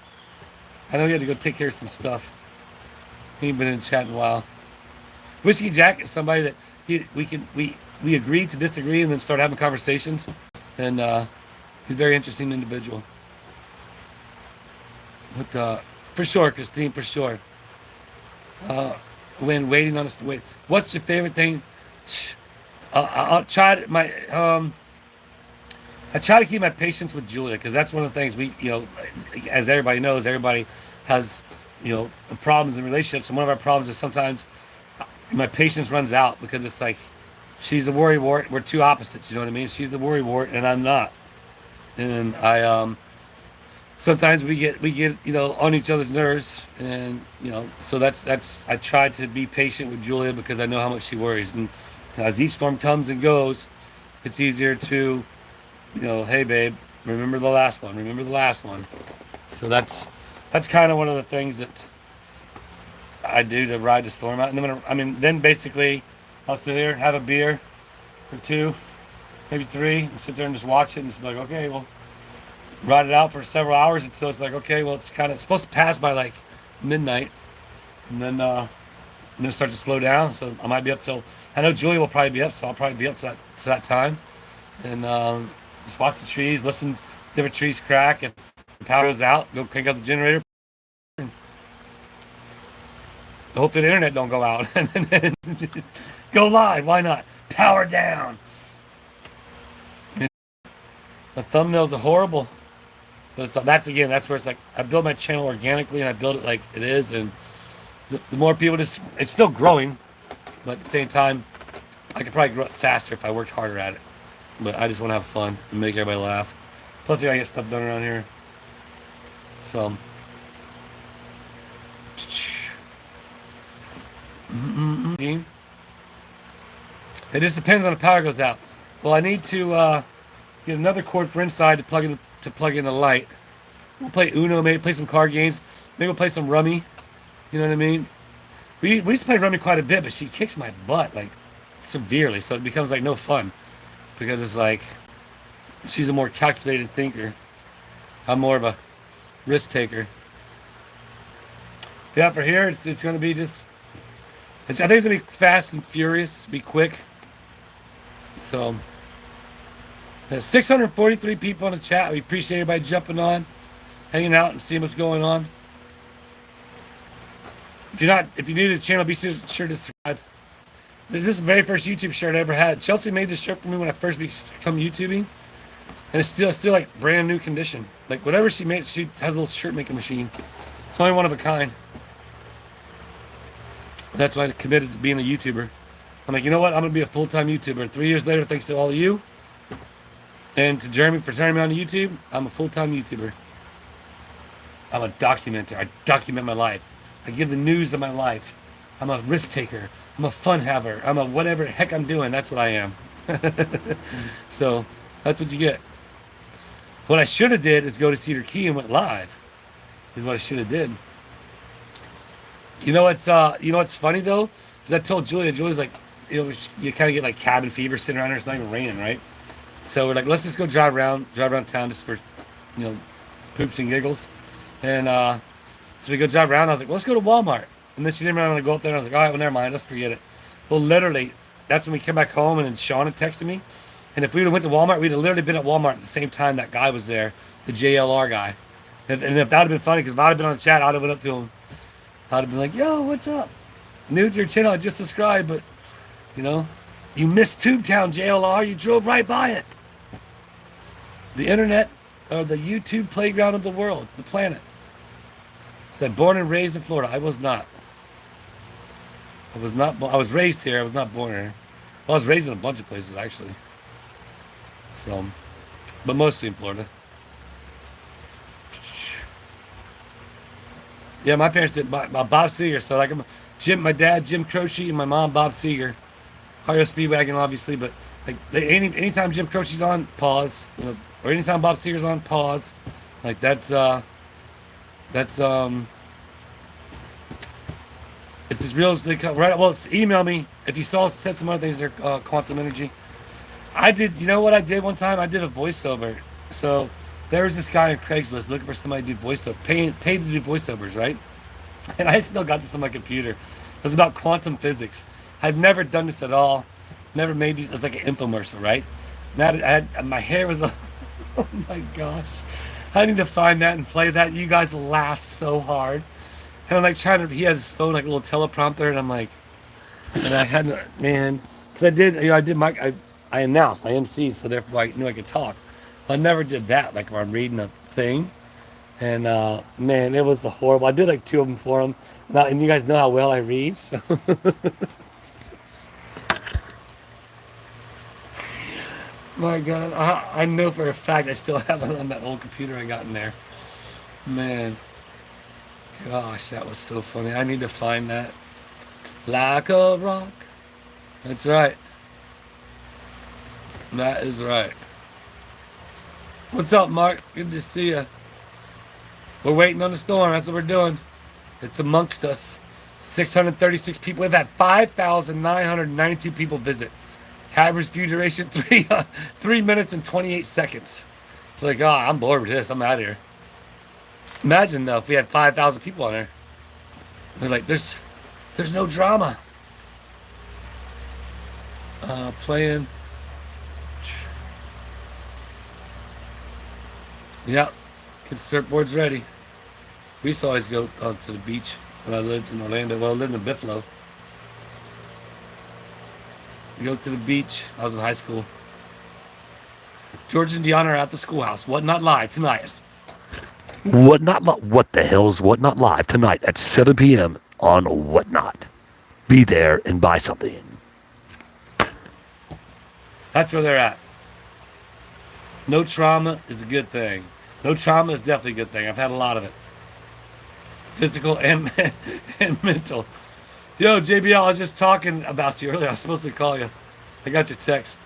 I know he had to go take care of some stuff. He ain't been in chat in a while. Whiskey Jack is somebody that we agree to disagree and then start having conversations. And he's a very interesting individual. But for sure, Christine, for sure. When waiting on us to wait, what's your favorite thing? I'll try to I try to keep my patience with Julia because that's one of the things as everybody knows, everybody has, problems in relationships. And one of our problems is sometimes my patience runs out because it's like she's a worrywart. We're two opposites. You know what I mean? She's a worrywart and I'm not. And I sometimes we get on each other's nerves, and so that's I try to be patient with Julia because I know how much she worries. And as each storm comes and goes, it's easier to, hey babe, remember the last one. Remember the last one. So that's kind of one of the things that I do to ride the storm out. And then basically I'll sit there, have a beer or two, maybe three, and sit there and just watch it and just be like, okay, well, ride it out for several hours until it's like, okay, well, it's kind of supposed to pass by like midnight, and then start to slow down. So I might be up till, I know Julia will probably be up, so I'll probably be up to that time, and just watch the trees, listen to different trees crack. If the power goes out, go crank up the generator. Hope that the internet don't go out, and then go live. Why not? Power down. The thumbnails are horrible, but that's where it's like I build my channel organically and I build it like it is, and the more people it's still growing, but at the same time, I could probably grow it faster if I worked harder at it. But I just want to have fun and make everybody laugh. Plus, I gotta get stuff done around here. So, it just depends on the power goes out. Well, I need to get another cord for inside to plug in the light. We'll play Uno, maybe play some card games. Maybe we'll play some Rummy. You know what I mean? We used to play Rummy quite a bit, but she kicks my butt like severely, so it becomes like no fun because it's like she's a more calculated thinker. I'm more of a risk taker. Yeah, for here it's going to be just. I think it's going to be fast and furious, be quick. So. There's 643 people in the chat. We appreciate everybody jumping on, hanging out, and seeing what's going on. If you're new to the channel, be sure to subscribe. This is the very first YouTube shirt I ever had. Chelsea made this shirt for me when I first became YouTubing, and it's still like brand new condition. Like whatever she made, she has a little shirt making machine. It's only one of a kind. That's why I committed to being a YouTuber. I'm like, you know what? I'm gonna be a full-time YouTuber. 3 years later, thanks to all of you. And to Jeremy for turning me on to YouTube, I'm a full-time YouTuber. I'm a documenter. I document my life. I give the news of my life. I'm a risk taker. I'm a fun haver. I'm a whatever the heck I'm doing. That's what I am. So that's what you get. What I should have did is go to Cedar Key and went live. Is what I should have did. You know what's funny though? Because I told Julia's like, you kind of get like cabin fever sitting around here. It's not even raining, right? So we're like, let's just go drive around town just for, poops and giggles. And so we go drive around. I was like, well, let's go to Walmart. And then she didn't really want to go up there. And I was like, all right, well, never mind. Let's forget it. Well, literally, that's when we came back home and then Sean had texted me. And if we would have went to Walmart, we'd have literally been at Walmart at the same time that guy was there, the JLR guy. And if that would have been funny, because if I'd have been on the chat, I'd have went up to him. I'd have been like, yo, what's up? New to your channel, I just subscribed, but, you missed Tubetown, JLR. You drove right by it. The internet, or the YouTube playground of the world, the planet. Said born and raised in Florida. I was not. I was raised here. I was not born here. Well, I was raised in a bunch of places, actually. So, but mostly in Florida. Yeah, my parents did. My Bob Seger. So like, my dad, Jim Croce, and my mom, Bob Seger. Hario Speedwagon, obviously, but like anytime Jim Croce's on, pause. You know, or anytime Bob Seger's on, pause. Like that's it's as real as they come. Right? Well, email me if you said some other things. They're quantum energy. I did. You know what I did one time? I did a voiceover. So there was this guy on Craigslist looking for somebody to do voiceover, paid to do voiceovers, right? And I still got this on my computer. It was about quantum physics. I've never done this at all. Never made these. It was like an infomercial, right? Now my hair was. Oh my gosh! I need to find that and play that. You guys laugh so hard. And I'm like trying to. He has his phone like a little teleprompter, and I'm like, and I had man, because I did. I did I announced. I MC'd, so therefore I knew I could talk. I never did that. Like when I'm reading a thing. And man, it was horrible. I did like 2 of them for him, and you guys know how well I read. So. My God, I know for a fact I still have it on that old computer I got in there. Man, gosh, that was so funny. I need to find that. Like a rock. That's right. That is right. What's up, Mark? Good to see you. We're waiting on the storm. That's what we're doing. It's amongst us. 636 people. We've had 5,992 people visit. Average view duration 3 minutes and 28 seconds. It's like, I'm bored with this. I'm out of here. Imagine though if we had 5,000 people on there. They're like, there's no drama. Playing. Yep. Get surfboards ready. We used to always go to the beach when I lived in Orlando. Well, I lived in Buffalo. We go to the beach. I was in high school. George and Deanna are at the schoolhouse. What Not Live tonight. What the hell's What Not Live tonight at 7 p.m. on What Not. Be there and buy something. That's where they're at. No trauma is a good thing. No trauma is definitely a good thing. I've had a lot of it. Physical and mental. Yo, JBL, I was just talking about you earlier. I was supposed to call you. I got your text.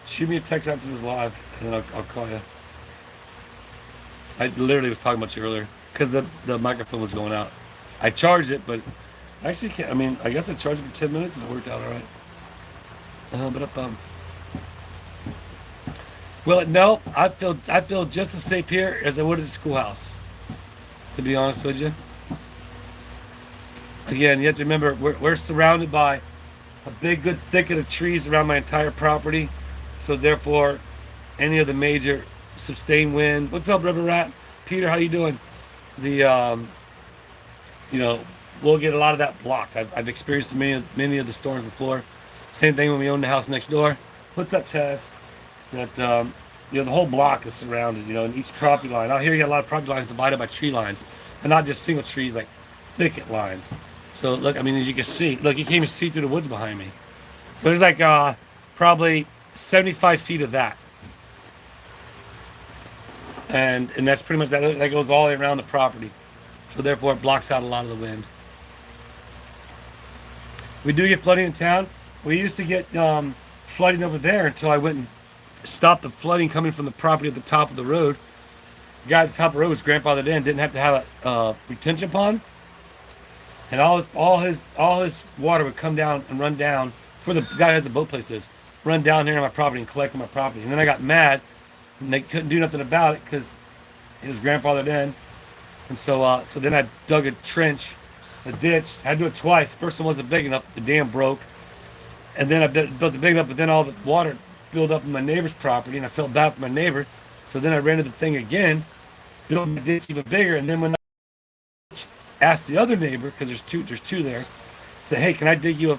Shoot me a text after this live, and then I'll call you. I literally was talking about you earlier because the microphone was going out. I charged it, but I actually can't. I mean, I guess I charged it for 10 minutes and it worked out all right. Well, no, I feel just as safe here as I would at the schoolhouse. To be honest with you. Again, you have to remember we're surrounded by a big, good thicket of trees around my entire property. So therefore, any of the major sustained wind. What's up, River Rat? Peter, how you doing? We'll get a lot of that blocked. I've experienced many of the storms before. Same thing when we owned the house next door. What's up, Taz? That the whole block is surrounded. And each property line. Out here, you got a lot of property lines divided by tree lines, and not just single trees, like thicket lines. So look, I mean, as you can see, look, you can't even see through the woods behind me. So there's like probably 75 feet of that. And that's pretty much that goes all the way around the property. So therefore it blocks out a lot of the wind. We do get flooding in town. We used to get flooding over there until I went and stopped the flooding coming from the property at the top of the road. The guy at the top of the road was grandfathered in, didn't have to have a retention pond. And all his water would come down and run down. It's where the guy who has a boat place is. Run down here on my property and collect on my property. And then I got mad, and they couldn't do nothing about it because he was grandfathered in. And so then I dug a trench, a ditch. I had to do it twice. The first one wasn't big enough. The dam broke. And then I built it big enough, but then all the water built up in my neighbor's property, and I felt bad for my neighbor. So then I rented the thing again, built my ditch even bigger, and then when I asked the other neighbor, because there's two there, said, hey, can I dig you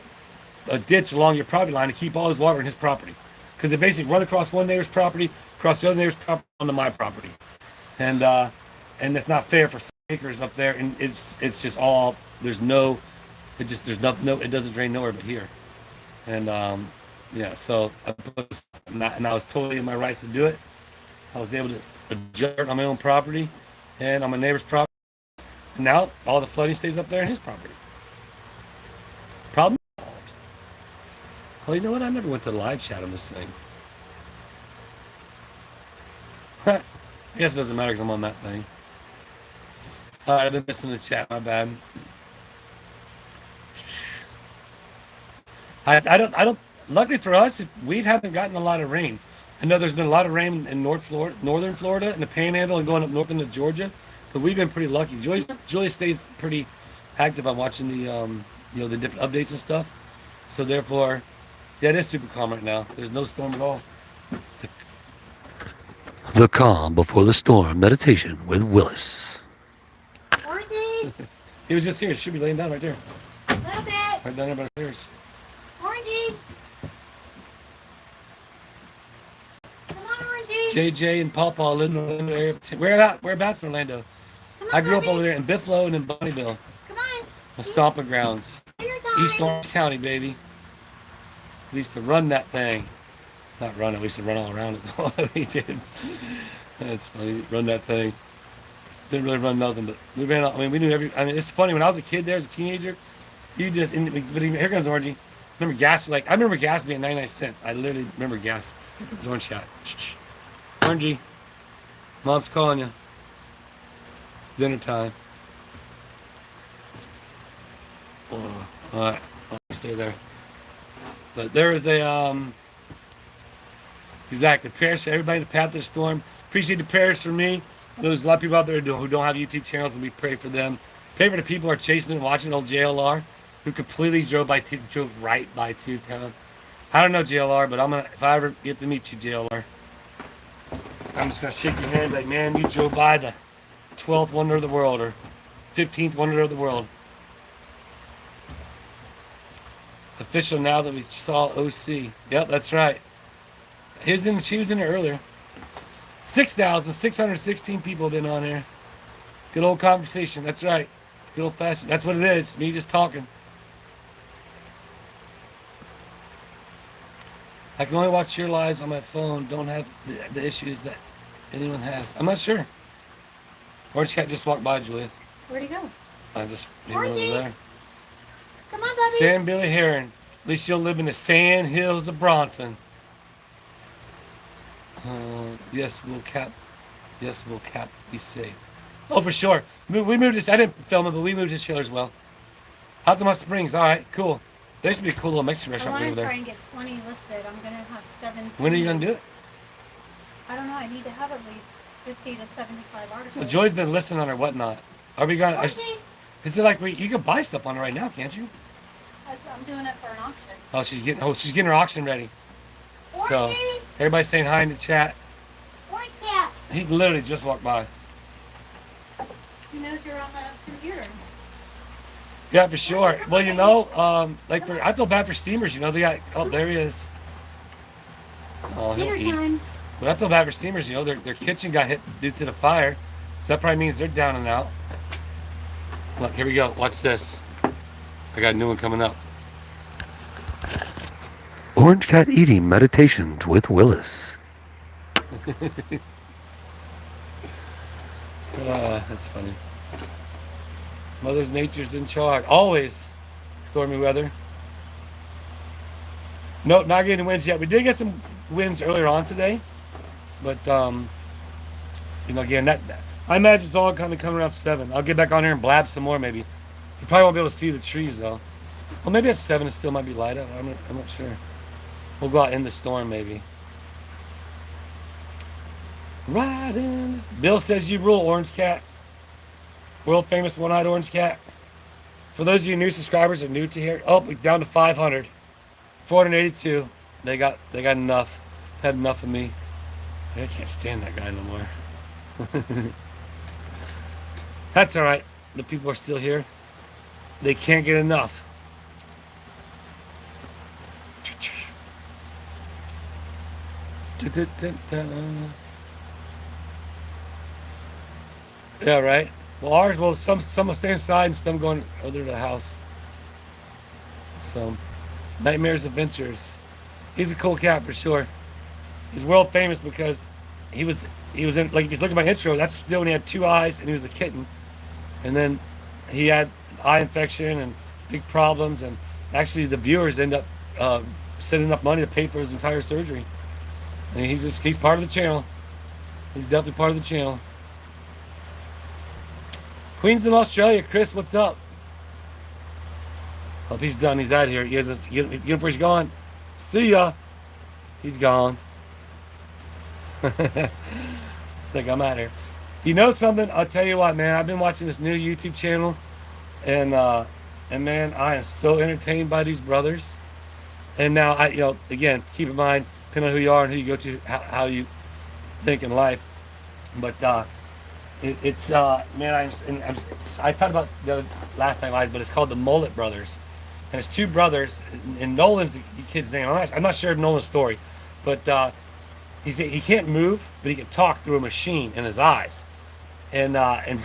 a ditch along your property line to keep all his water in his property? Because they basically run across one neighbor's property, across the other neighbor's property, onto my property. And it's not fair for acres up there, and it's just all, it doesn't drain nowhere but here. And so I was totally in my rights to do it. I was able to adjust on my own property and on my neighbor's property. Now all the flooding stays up there in his property. Problem solved. Well, you know what? I never went to the live chat on this thing. I guess it doesn't matter because I'm on that thing. All right, I've been missing the chat. My bad. I don't. Luckily for us, we haven't gotten a lot of rain. I know there's been a lot of rain in northern Florida, and the Panhandle, and going up north into Georgia, but we've been pretty lucky. Julie stays pretty active on watching the the different updates and stuff. So therefore, yeah, it is super calm right now. There's no storm at all. The calm before the storm meditation with Willis. Orangey, He was just here. He should be laying down right there. a little bit. Right down there by the stairs. Orangey. Come on, Orangey. JJ and Pawpaw live in the Orlando area. Whereabouts in Orlando? Come on, I grew up puppies. over there in Buffalo and in Bonnyville. Come on. The stomping grounds. Your time. East Orange County, baby. We used to run that thing. Not run it, we used to run all around it. We did. That's funny. Run that thing. Didn't really run nothing, but we ran out. I mean, we knew every. I mean, it's funny. When I was a kid there as a teenager, you just. But here comes Orangey. Remember gas? Like, I remember gas being 99 cents. I literally remember gas. Here comes Orange Cat. Orangey. Mom's calling you. It's dinner time. Oh, all right. I'll stay there. But there was a exactly prayers for everybody in the path of the storm. Appreciate the prayers for me. I know there's a lot of people out there who don't have YouTube channels, and we pray for them. Pray for the people who are chasing and watching old JLR, who completely drove right by Town. I don't know JLR, but if I ever get to meet you, JLR, I'm just gonna shake your hand like, man, you drove by the 12th wonder of the world or 15th wonder of the world. Official now that we saw OC. Yep, that's right. She was in there earlier. 6,616 people have been on here. Good old conversation. That's right. Good old fashioned. That's what it is. Me just talking. I can only watch your lives on my phone. Don't have the issues that anyone has. I'm not sure. Orange Cat just walked by, Julia. Where'd he go? I just over there. Come on, puppies. Sam Billy Heron. At least you'll live in the sand hills of Bronson. Yes, we'll cap be safe. Oh, for sure. We moved this. I didn't film it, but we moved his trailer as well. Altamont Springs. All right, cool. There used to be a cool little Mexican I restaurant want over to there. try and get 20 listed. I'm going to have 17. When are you gonna do it? I don't know. I need to have at least 50 to 75 articles. So Joy's been listening on her whatnot. Are we going? Orangey. Is it like you can buy stuff on it right now, can't you? I'm doing it for an auction. Oh, she's getting her auction ready. So Orangey. everybody's saying hi in the chat. Orange Cat. He literally just walked by. He knows you're on the computer. Yeah, for sure. Well, you know, I feel bad for steamers. You know, they got. Oh, there he is. Oh, he'll Dinner eat. time. But I feel bad for steamers. You know, their kitchen got hit due to the fire, so that probably means they're down and out. Look, here we go. Watch this. I got a new one coming up. Orange Cat Eating Meditations with Willis. That's funny. Mother Nature's in charge. Always. Stormy weather. Nope, not getting winds yet. We did get some winds earlier on today. But, you know, again, I imagine it's all kind of coming around 7. I'll get back on here and blab some more maybe. You probably won't be able to see the trees, though. Well, maybe at 7 it still might be light out. I'm not sure. We'll go out in the storm, maybe. Right in. Bill says you rule, Orange Cat. World famous one-eyed Orange Cat. For those of you new subscribers or new to here, we're down to 500. 482. They got enough. Had enough of me. I can't stand that guy no more. That's all right. The people are still here. They can't get enough. Yeah, right. Well, some will stay inside and some going over to the house. So, Nightmares Adventures. He's a cool cat for sure. He's world famous because he was in, like, if you look at my intro, that's still when he had 2 eyes and he was a kitten. And then he had eye infection and big problems, and actually the viewers end up sending up money to pay for his entire surgery. And he's part of the channel. He's definitely part of the channel. Queens in Australia, Chris, what's up? Hope he's done. He's out of here. He has his uniform. He's gone. See ya. He's gone. It's like, I'm out here. You know something? I'll tell you what, man. I've been watching this new YouTube channel, and man, I am so entertained by these brothers. And now again, keep in mind, depending on who you are and who you go to, how you think in life. But it's man, I talked about the last night, but it's called the Mullet Brothers, and it's two brothers, and Nolan's the kid's name. I'm not sure of Nolan's story, but he can't move, but he can talk through a machine in his eyes, and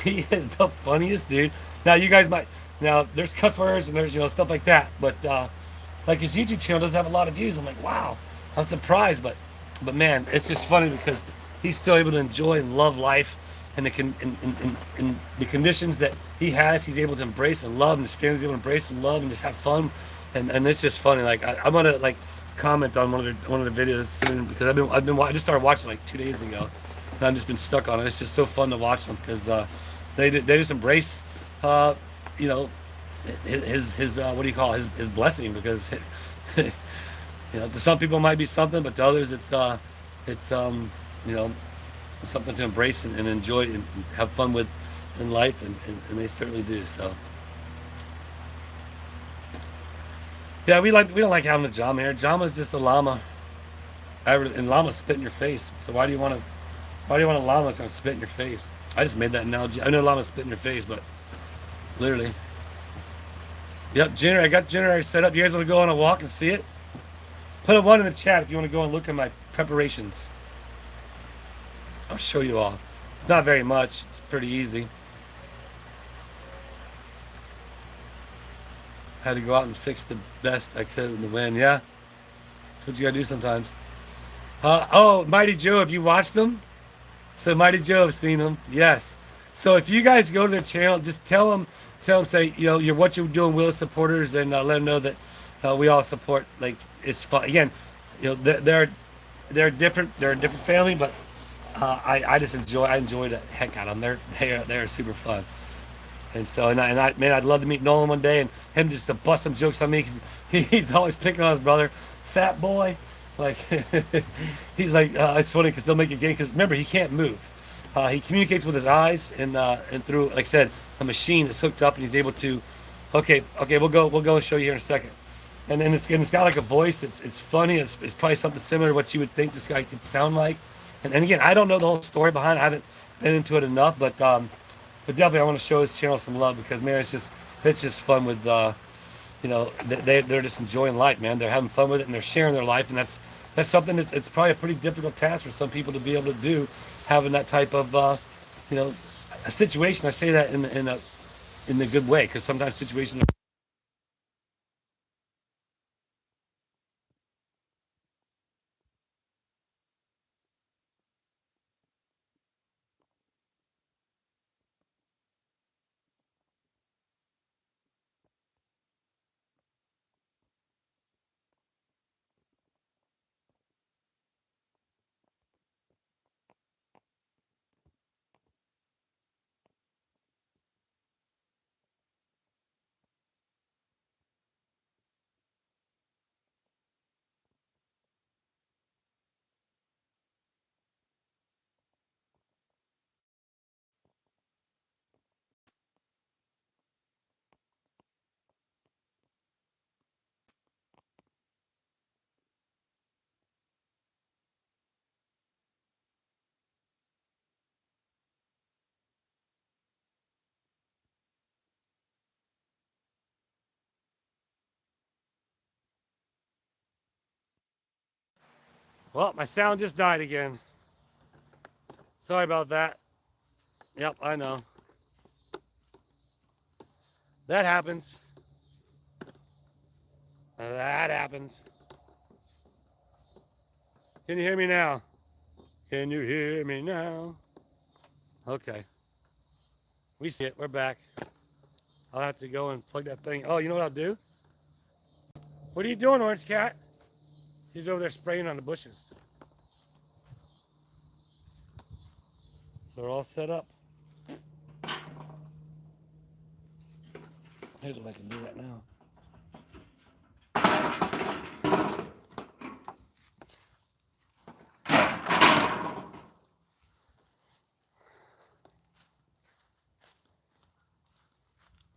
he is the funniest dude. Now you guys might there's cuss words and there's stuff like that, but like his YouTube channel doesn't have a lot of views. I'm like, wow, I'm surprised, but man, it's just funny because he's still able to enjoy and love life, and in the conditions that he has, he's able to embrace and love, and his family's able to embrace and love and just have fun, and it's just funny. Like I'm gonna comment on one of the videos soon, because I just started watching like 2 days ago, and I've just been stuck on it. It's just so fun to watch them because they just embrace his what do you call it? His blessing, because to some people it might be something, but to others it's something to embrace and enjoy and have fun with in life, and they certainly do. So yeah, we don't like having a Jama here. Jama's just a llama, and llamas spit in your face. So why do you want a llama that's gonna spit in your face? I just made that analogy. I know llamas spit in your face, but literally. Yep, generator. I got generator set up. You guys want to go on a walk and see it? Put a 1 in the chat if you want to go and look at my preparations. I'll show you all. It's not very much. It's pretty easy. Had to go out and fix the best I could in the wind. Yeah, that's what you gotta do sometimes. Oh, Mighty Joe, have you watched them? So Mighty Joe have seen them. Yes. So if you guys go to their channel, just tell them, say, you're what you're doing, Willis supporters, and let them know that we all support. Like, it's fun. Again, they're a different family, but I enjoy the heck out of them. They're super fun. And so, and I man, I'd love to meet Nolan one day and him just to bust some jokes on me, because he's always picking on his brother, fat boy. Like he's like, it's funny because they'll make a game, because remember, he can't move. He communicates with his eyes and through, like I said, a machine that's hooked up, and he's able to. Okay, we'll go and show you here in a second. And it's got like a voice. It's funny. It's probably something similar to what you would think this guy could sound like. And again, I don't know the whole story behind it. I haven't been into it enough, but definitely I want to show his channel some love, because man, it's just fun with they're just enjoying life, man. They're having fun with it, and they're sharing their life, and that's something it's probably a pretty difficult task for some people to be able to do, having that type of a situation. I say that in a good way, because sometimes situations. Well, my sound just died again. Sorry about that. Yep, I know. That happens. That happens. Can you hear me now? Can you hear me now? Okay. We see it. We're back. I'll have to go and plug that thing. Oh, you know what I'll do? What are you doing, Orange Cat? He's over there spraying on the bushes. So we're all set up. Here's what I can do right now.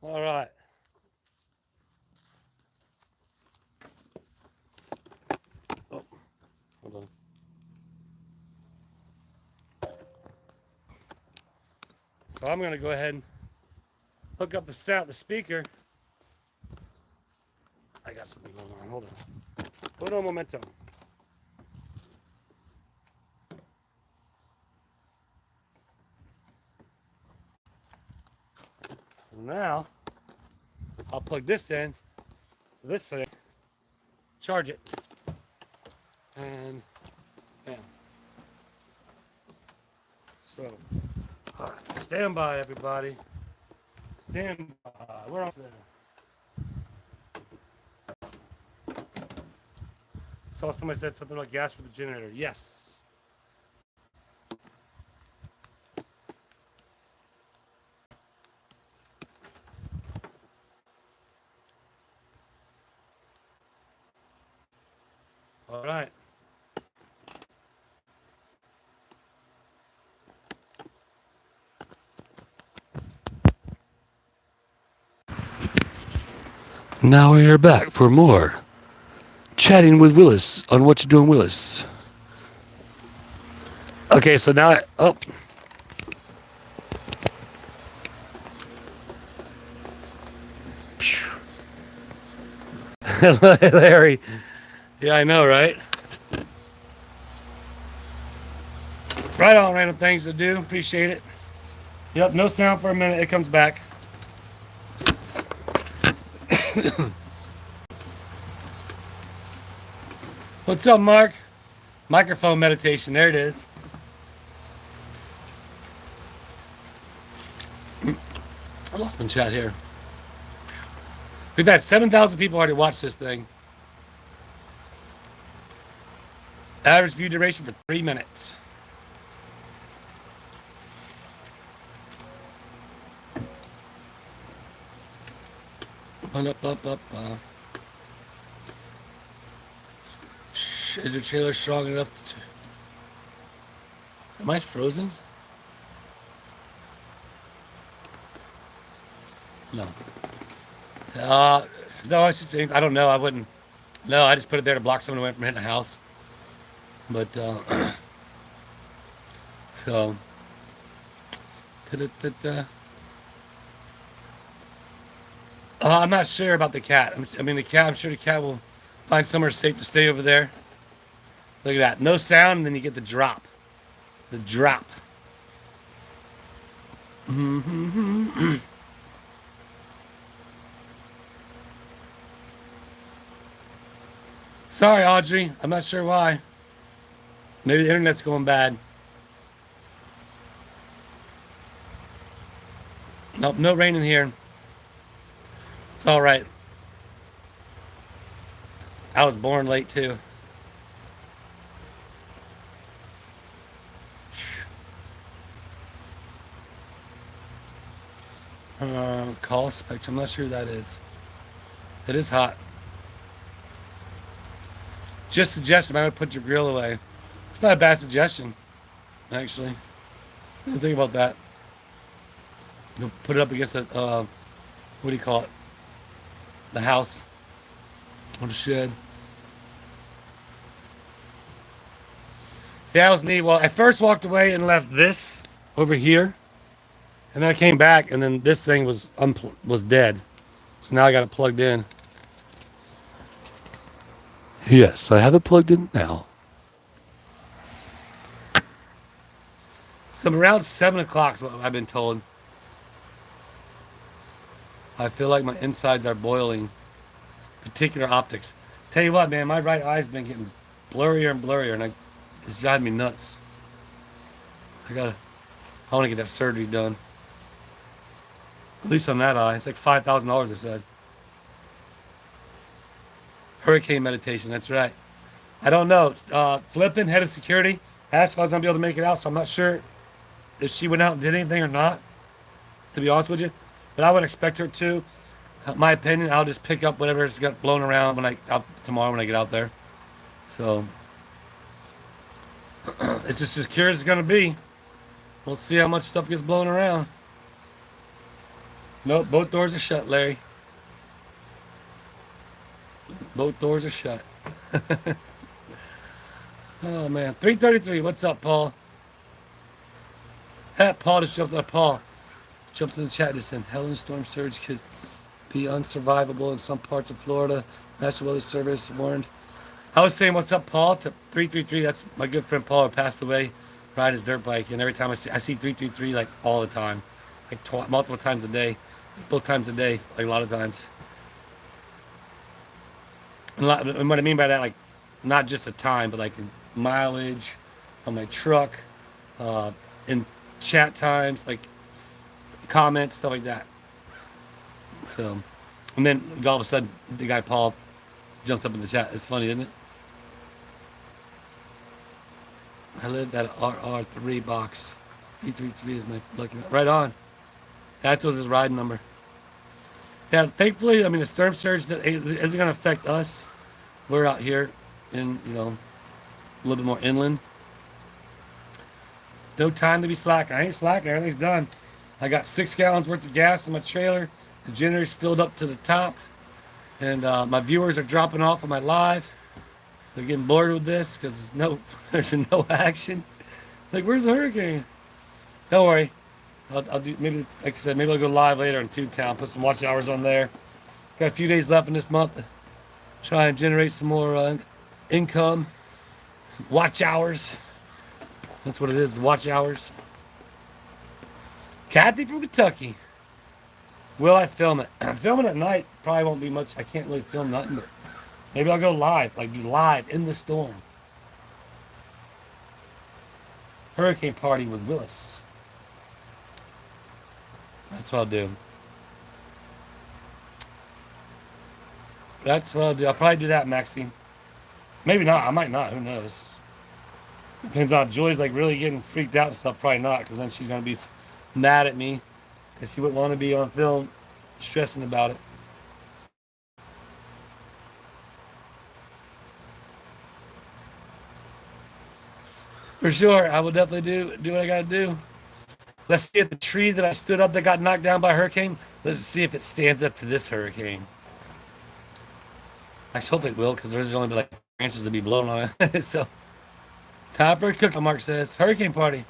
All right. Oh, hold on. So I'm going to go ahead and hook up the speaker. I got something going on. Hold on. Hold on, momentum. Now, I'll plug this in, this thing, charge it, and bam. So, all right, stand by, everybody. Stand by. We're on there. Saw somebody said something about gas for the generator. Yes. All right. Now we are back for more chatting with Willis on What You Doing, Willis. Okay, so now Larry. Yeah, I know, right? Right on, random things to do. Appreciate it. Yep, no sound for a minute. It comes back. What's up, Mark? Microphone meditation. There it is. I lost my chat here. We've had 7,000 people already watch this thing. Average view duration for 3 minutes. Is your trailer strong enough to... Am I frozen? No. No, I should say, I don't know. I wouldn't. No, I just put it there to block someone away from hitting a house. But, so. I'm not sure about the cat. I'm sure the cat will find somewhere safe to stay over there. Look at that. No sound, and then you get the drop. The drop. Sorry, Audrey. I'm not sure why. Maybe the internet's going bad. Nope, no rain in here. It's all right. I was born late, too. Call spectrum. I'm not sure who that is. It is hot. Just suggestion, I would put your grill away. It's not a bad suggestion, actually. Didn't think about that. You'll put it up against a, what do you call it? The house. Or the shed. Yeah, it was neat. Well, I first walked away and left this over here. And then I came back, and then this thing was dead. So now I got it plugged in. Yes, I have it plugged in now. So around 7 o'clock is what I've been told. I feel like my insides are boiling. Particular optics. Tell you what, man, my right eye's been getting blurrier and blurrier, and it's driving me nuts. I want to get that surgery done. At least on that eye. It's like $5,000, I said. Hurricane meditation, that's right. I don't know. Flippin, head of security, asked if I was going to be able to make it out, so I'm not sure if she went out and did anything or not, to be honest with you. But I would expect her to. My opinion, I'll just pick up whatever's got blown around tomorrow when I get out there. So it's as secure as it's going to be. We'll see how much stuff gets blown around. Nope, both doors are shut, Larry. Both doors are shut. Oh, man. 333. What's up, Paul? Paul just jumps on Paul. Jumps in the chat just saying, Helene storm surge could be unsurvivable in some parts of Florida. National Weather Service warned. I was saying, what's up, Paul? To 333. That's my good friend Paul who passed away. Ride his dirt bike. And every time I see 333 like all the time. Like multiple times a day. Both times a day. Like a lot of times. And what I mean by that, like, not just a time, but like mileage on my truck, in chat times, like comments, stuff like that. So, and then all of a sudden, the guy Paul jumps up in the chat. It's funny, isn't it? I lived at RR3 box. 333 is my lucky number. Right on. That was his ride number. Yeah, thankfully, I mean, the storm surge isn't going to affect us. We're out here in, a little bit more inland. No time to be slacking. I ain't slacking. Everything's done. I got 6 gallons worth of gas in my trailer. The generator's filled up to the top. And my viewers are dropping off on my live. They're getting bored with this because there's no action. Like, where's the hurricane? Don't worry. I'll do, maybe, like I said, maybe I'll go live later in Tubetown, put some watch hours on there. Got a few days left in this month. Try and generate some more income. Some watch hours. That's what it is, watch hours. Kathy from Kentucky. Will I film it? Filming at night probably won't be much. I can't really film nothing, but maybe I'll go live, like do live in the storm. Hurricane party with Willis. That's what I'll do. That's what I'll do. I'll probably do that, Maxine. Maybe not. I might not. Who knows? Depends on Joy's like really getting freaked out and stuff. Probably not, because then she's going to be mad at me. Because she wouldn't want to be on film stressing about it. For sure. I will definitely do what I got to do. Let's see if the tree that I stood up that got knocked down by a hurricane, let's see if it stands up to this hurricane. I hope it will, because there's only like branches to be blown on it. So, time for a cookout, Mark says. Hurricane party.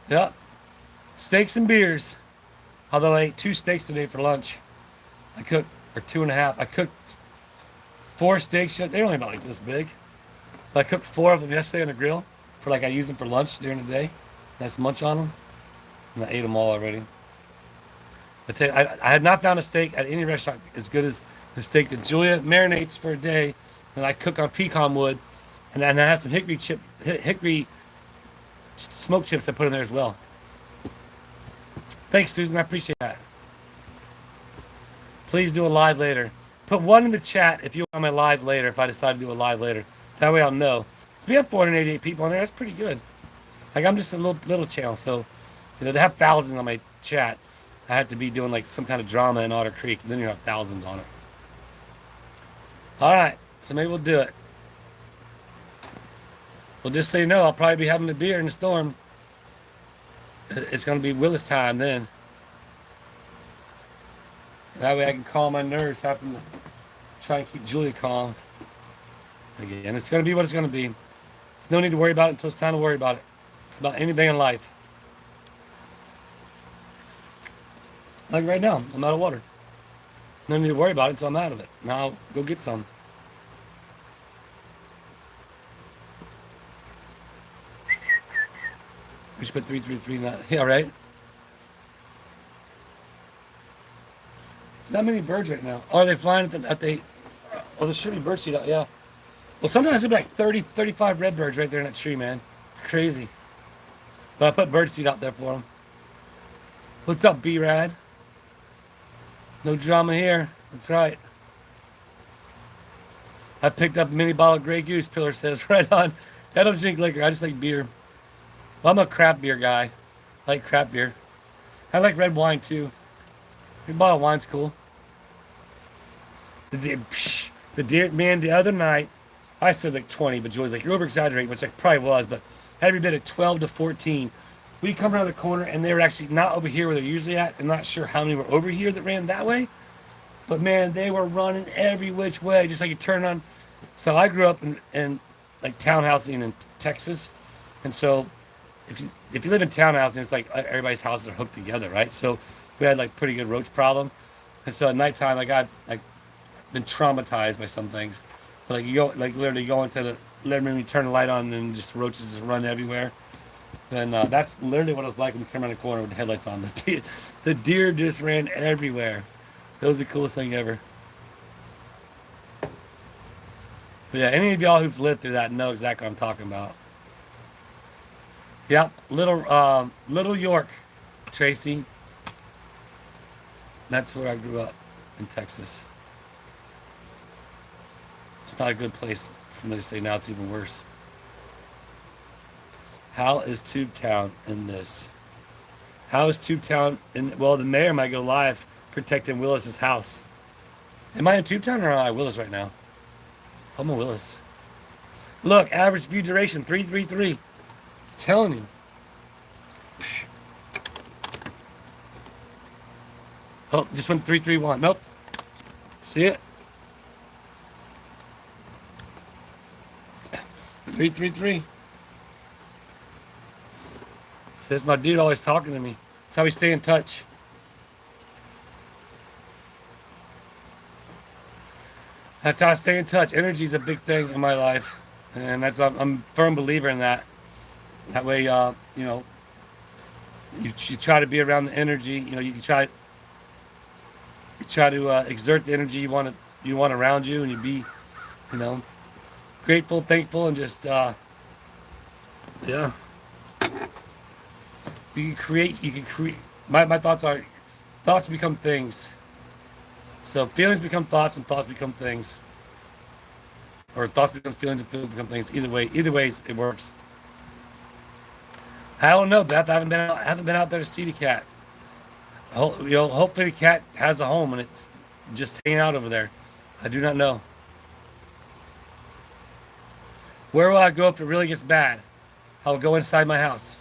Yep. Steaks and beers. Although I ate 2 steaks today for lunch. I cooked, or 2.5. I cooked 4 steaks. They're only about like this big. But I cooked 4 of them yesterday on the grill. For like I used them for lunch during the day. Nice munch on them. And I ate them all already. I tell you, I have not found a steak at any restaurant as good as the steak that Julia marinates for a day, and I cook on pecan wood, and then I have some hickory smoked chips I put in there as well. Thanks, Susan. I appreciate that. Please do a live later. Put 1 in the chat if you want my live later, if I decide to do a live later. That way I'll know. So we have 488 people on there. That's pretty good. Like, I'm just a little channel, so to have thousands on my chat, I have to be doing like some kind of drama in Otter Creek, and then you have thousands on it. All right, so maybe we'll do it. Well, just so you know, I'll probably be having a beer in the storm. It's going to be Willis time then. That way I can calm my nerves, having to try and keep Julia calm. Again, it's going to be what it's going to be. There's no need to worry about it until it's time to worry about it. It's about anything in life. Like right now, I'm out of water. No need to worry about it until I'm out of it. Now I'll go get some. We should put 333 now. Yeah, right? Not many birds right now. Are they flying at the oh, there should be bird seed out, yeah. Well, sometimes there'll be like 30, 35 redbirds right there in that tree, man. It's crazy. But I put bird seed out there for them. What's up, B-Rad? No drama here. That's right. I picked up a mini bottle of Grey Goose, Pillar says. Right on. I don't drink liquor. I just like beer. Well, I'm a crap beer guy. I like crap beer. I like red wine, too. A bottle of wine's cool. The deer, man, the other night, I said like 20, but Joy's like, you're over-exaggerating, which I probably was, but every bit of 12 to 14. We come around the corner, and they were actually not over here where they're usually at. I'm not sure how many were over here that ran that way. But, man, they were running every which way, just like you turn on. So I grew up in like townhousing in Texas. And so if you live in townhousing, it's like everybody's houses are hooked together, right? So we had like pretty good roach problem. And so at nighttime, like I've like been traumatized by some things. But like you go, like literally go into the living room, you turn the light on, and just roaches just run everywhere. And that's literally what it was like when we came around the corner with the headlights on. The deer just ran everywhere. That was the coolest thing ever. But yeah, any of y'all who've lived through that know exactly what I'm talking about. Yep, Little York, Tracy. That's where I grew up, in Texas. It's not a good place for me to say now. It's even worse. How is Tubetown in this? How is Tubetown in? Well, the mayor might go live protecting Willis's house. Am I in Tubetown or am I in Willis right now? I'm in Willis. Look, average view duration 333. Telling you. Oh, just went 331. Nope. See it? 333. Says my dude always talking to me. That's how we stay in touch. That's how I stay in touch. Energy is a big thing in my life, and I'm a firm believer in that. That way, you know, you try to be around the energy. You know, you try to exert the energy you want around you, and you be, you know, grateful, thankful, and just yeah. You can create. My thoughts are, thoughts become things. So feelings become thoughts, and thoughts become things. Or thoughts become feelings, and feelings become things. Either ways, it works. I don't know, Beth. I haven't been out there to see the cat. You know, hopefully the cat has a home and it's just hanging out over there. I do not know. Where will I go if it really gets bad? I will go inside my house.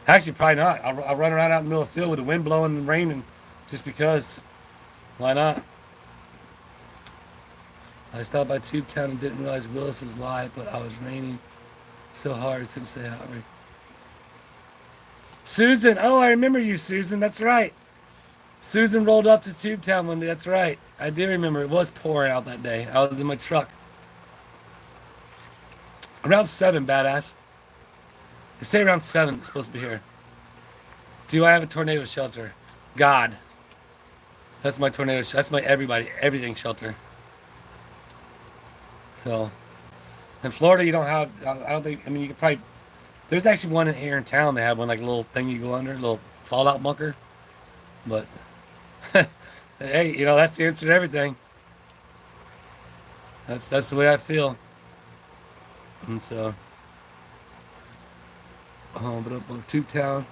Actually, probably not. I'll run around out in the middle of the field with the wind blowing and raining, just because. Why not? I stopped by Tubetown and didn't realize Willis is live, but I was raining so hard I couldn't say hi. Susan, oh, I remember you, Susan. That's right. Susan rolled up to Tubetown one day. That's right. I do remember. It was pouring out that day. I was in my truck. Around 7, badass. They say around 7 it's supposed to be here. Do I have a tornado shelter? God. That's my tornado. That's my everything shelter. So, in Florida, you don't have. I don't think. I mean, you could probably. There's actually one here in town. They have one like a little thing you go under, a little fallout bunker. But hey, you know that's the answer to everything. That's the way I feel. And so, but up on Tubetown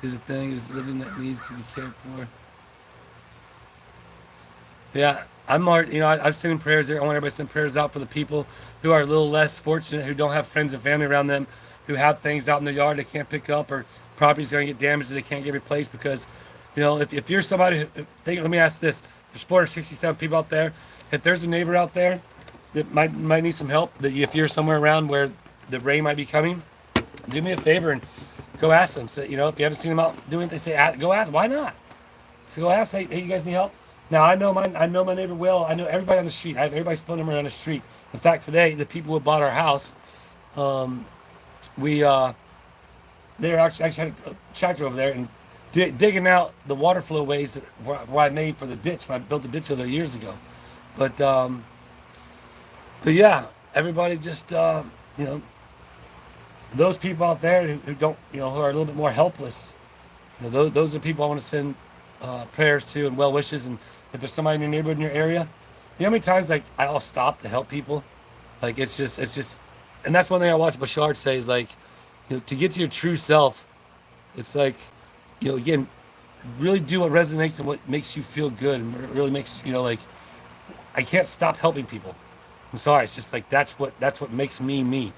is a thing. Is living that needs to be cared for. Yeah, I'm more, you know, I've sent prayers there. I want everybody to send prayers out for the people who are a little less fortunate, who don't have friends and family around them, who have things out in their yard they can't pick up, or properties are going to get damaged that they can't get replaced because, you know, if you're somebody, let me ask this. There's 467 people out there. If there's a neighbor out there that might need some help, that if you're somewhere around where the rain might be coming, do me a favor and go ask them. So, you know, if you haven't seen them out doing it, they say, go ask. Why not? So go ask, hey, you guys need help? Now, I know my neighbor well. I know everybody on the street. I have everybody's phone number on the street. In fact, today, the people who bought our house, they actually had a tractor over there and digging out the water flow ways where I made for the ditch, when I built the ditch over there years ago. But yeah, everybody just, you know, those people out there who don't, you know, who are a little bit more helpless, you know, those are people I want to send prayers too and well wishes. And if there's somebody in your neighborhood in your area, you know how many times like I'll stop to help people. Like it's just, and that's one thing I watch Bashard say is like, you know, to get to your true self, it's like, you know, again, really do what resonates and what makes you feel good and what really makes you know like I can't stop helping people. I'm sorry, it's just like that's what makes me me,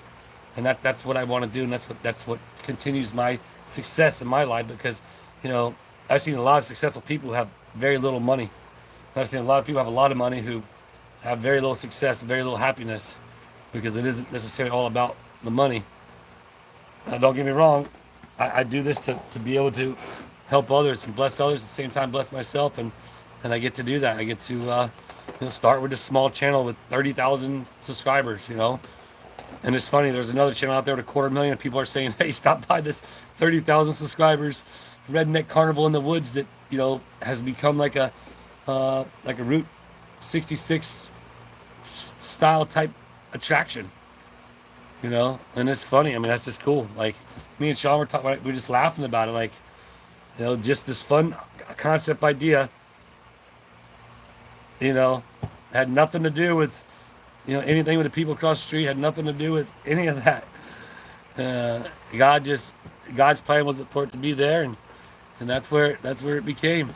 and that's what I want to do, and that's what continues my success in my life because, you know, I've seen a lot of successful people who have very little money. I've seen a lot of people have a lot of money who have very little success and very little happiness because it isn't necessarily all about the money. Now, don't get me wrong, I do this to be able to help others and bless others at the same time bless myself, and I get to do that. I get to you know, start with a small channel with 30,000 subscribers, you know. And it's funny, there's another channel out there with 250,000 and people are saying, hey, stop by this 30,000 subscribers redneck carnival in the woods that, you know, has become like a Route 66 style type attraction, you know. And it's funny, I mean, that's just cool. Like me and Sean were talking, we were just laughing about it, like, you know, just this fun concept idea, you know, had nothing to do with, you know, anything with the people across the street, had nothing to do with any of that. God's plan was for it to be there, and that's where it became.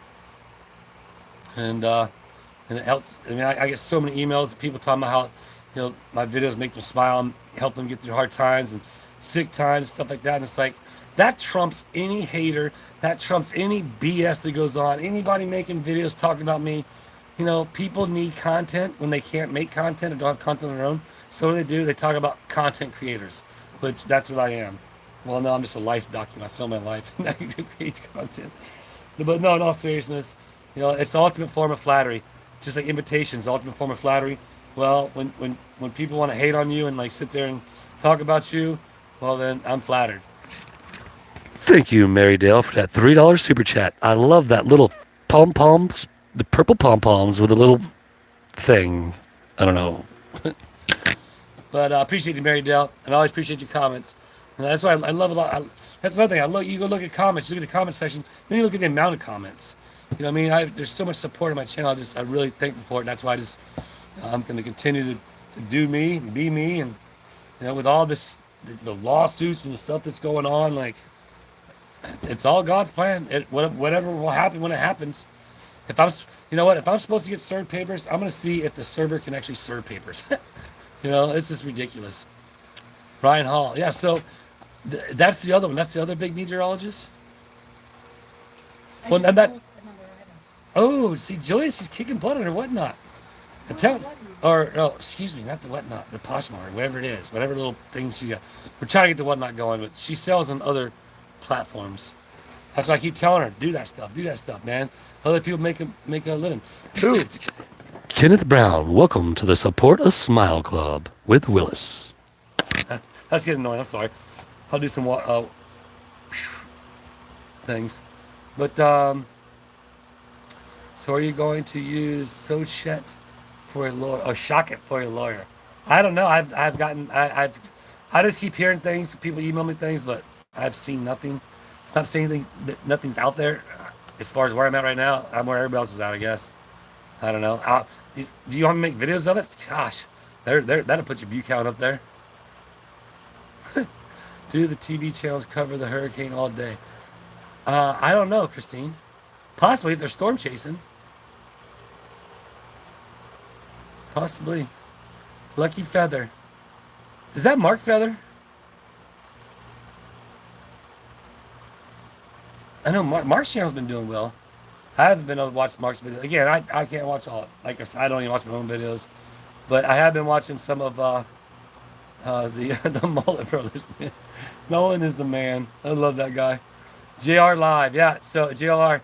And it helps. I mean, I get so many emails of people talking about how, you know, my videos make them smile and help them get through hard times and sick times, stuff like that. And it's like, that trumps any hater. That trumps any BS that goes on. Anybody making videos talking about me. You know, people need content when they can't make content or don't have content on their own. So what do? They talk about content creators, which that's what I am. Well, no, I'm just a life document. I film my life and I create content. But no, in all seriousness, you know, it's the ultimate form of flattery. Just like invitations, the ultimate form of flattery. Well, when people want to hate on you and like sit there and talk about you, well then I'm flattered. Thank you, Mary Dale, for that $3 super chat. I love that little pom-poms, the purple pom-poms with a little thing. I don't know. But I appreciate you, Mary Dale, and I always appreciate your comments. And that's why I love a lot. That's another thing. You go look at comments, you look at the comment section, then you look at the amount of comments. You know what I mean? There's so much support on my channel. I'm really thankful for it. And that's why I'm going to continue to do me and be me. And, you know, with all this, the lawsuits and the stuff that's going on, like, it's all God's plan. Whatever will happen when it happens. If I'm supposed to get served papers, I'm going to see if the server can actually serve papers. You know, it's just ridiculous. Ryan Hall. Yeah, so that's the other one. That's the other big meteorologist. Well, and that. Oh, see, Joyce is kicking butt on her whatnot. Excuse me, not the whatnot, the Poshmark, whatever it is, whatever little thing she got. We're trying to get the whatnot going, but she sells on other platforms. That's why I keep telling her, do that stuff, man. Other people make a living. Ooh. Kenneth Brown, welcome to the Support a Smile Club with Willis. That's getting annoying. I'm sorry. I'll do some things, but so are you going to use Sochet for a lawyer or Shocket for your lawyer? I don't know. I just keep hearing things. People email me things, but I've seen nothing. It's not saying anything. Nothing's out there. As far as where I'm at right now, I'm where everybody else is at, I guess. I don't know. Do you want me to make videos of it? Gosh, that'll put your view count up there. Do the TV channels cover the hurricane all day? I don't know, Christine. Possibly if they're storm chasing. Possibly. Lucky Feather. Is that Mark Feather? I know Mark's channel's been doing well. I haven't been able to watch Mark's videos. Again, I can't watch all. Like I said, I don't even watch my own videos. But I have been watching some of the Mullet Brothers. Nolan is the man. I love that guy. JR Live. Yeah, so JR,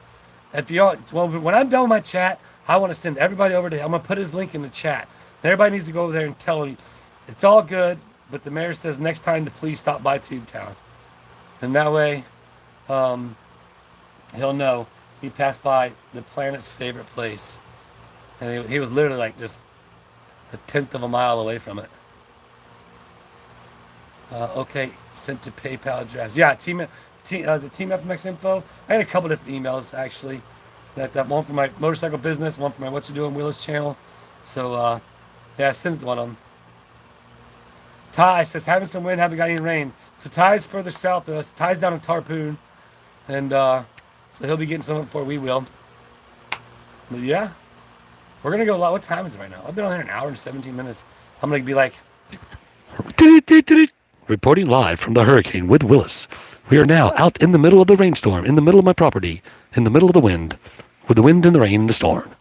if you when I'm done with my chat, I want to send everybody over to him. I'm going to put his link in the chat. And everybody needs to go over there and tell him it's all good, but the mayor says next time to please stop by Tubetown. And that way, he'll know he passed by the planet's favorite place. And he was literally like just a 1/10 of a mile away from it. Okay, sent to PayPal address. Yeah, is it Team FMX Info? I had a couple different emails actually. That one for my motorcycle business, one for my What You Doing Willis channel. So yeah, I sent it to one of them. Ty says, having some wind, haven't got any rain. So Ty's further south of us. Ty's down in Tarpoon. And so he'll be getting some before we will. But yeah, we're going to go a lot. What time is it right now? I've been on here an hour and 17 minutes. I'm going to be like... Reporting live from the hurricane with Willis. We are now out in the middle of the rainstorm, in the middle of my property, in the middle of the wind, with the wind and the rain and the storm.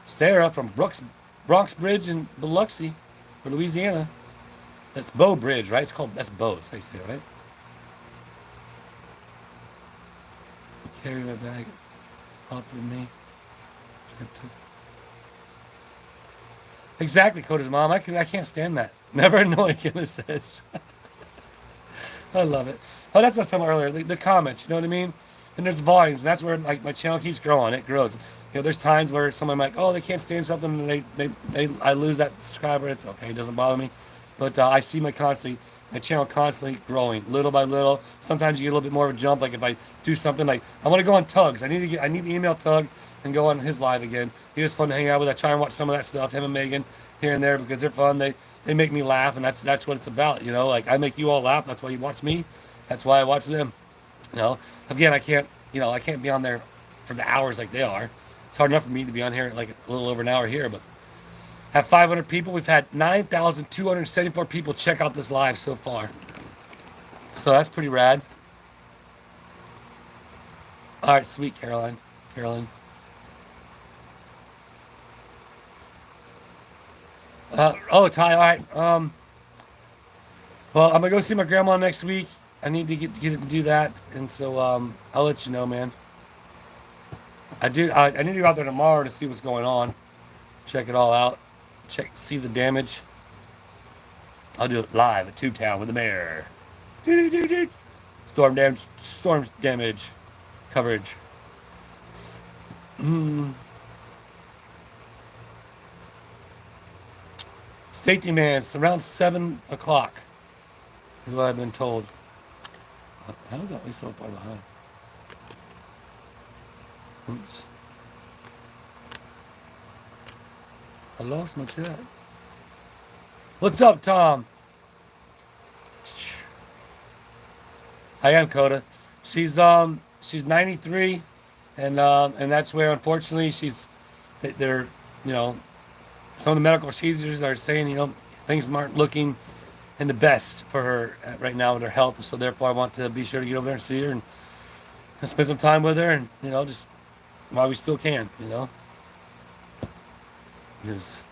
Sarah from Bronx Bridge in Biloxi, or Louisiana. That's Bow Bridge, right? That's Bow. That's how you say it, right? Carry my bag off with me. Exactly, Coda's mom. I can't stand that. Never annoying, Killer says. I love it. Oh, that's what I said earlier. The comments, you know what I mean? And there's volumes, and that's where like my channel keeps growing. It grows. You know, there's times where someone might, oh, they can't stand something, and I lose that subscriber. It's okay. It doesn't bother me. But I see my channel constantly growing, little by little. Sometimes you get a little bit more of a jump. Like if I do something like I want to go on Tugs, I need to email Tug and go on his live again. He was fun to hang out with. I try and watch some of that stuff, him and Megan, here and there, because they're fun. They make me laugh, and that's what it's about. You know, like I make you all laugh. That's why you watch me. That's why I watch them. You know, again, I can't be on there for the hours like they are. It's hard enough for me to be on here like a little over an hour here, but have 500 people. We've had 9,274 people check out this live so far. So that's pretty rad. All right, sweet Caroline. Oh, Ty, all right. Well, I'm gonna go see my grandma next week. I need to get to do that, and so I'll let you know, man. I need to go out there tomorrow to see what's going on, check it all out, see the damage. I'll do it live at Tubetown with the mayor. Storm damage coverage. Safety man, it's around 7 o'clock is what I've been told. How got we so far behind? Oops. I lost my chat. What's up, Tom? I am Coda. She's 93, and that's where unfortunately they're some of the medical procedures are saying things aren't looking in the best for her right now with her health. So therefore, I want to be sure to get over there and see her and spend some time with her, and just while we still can, because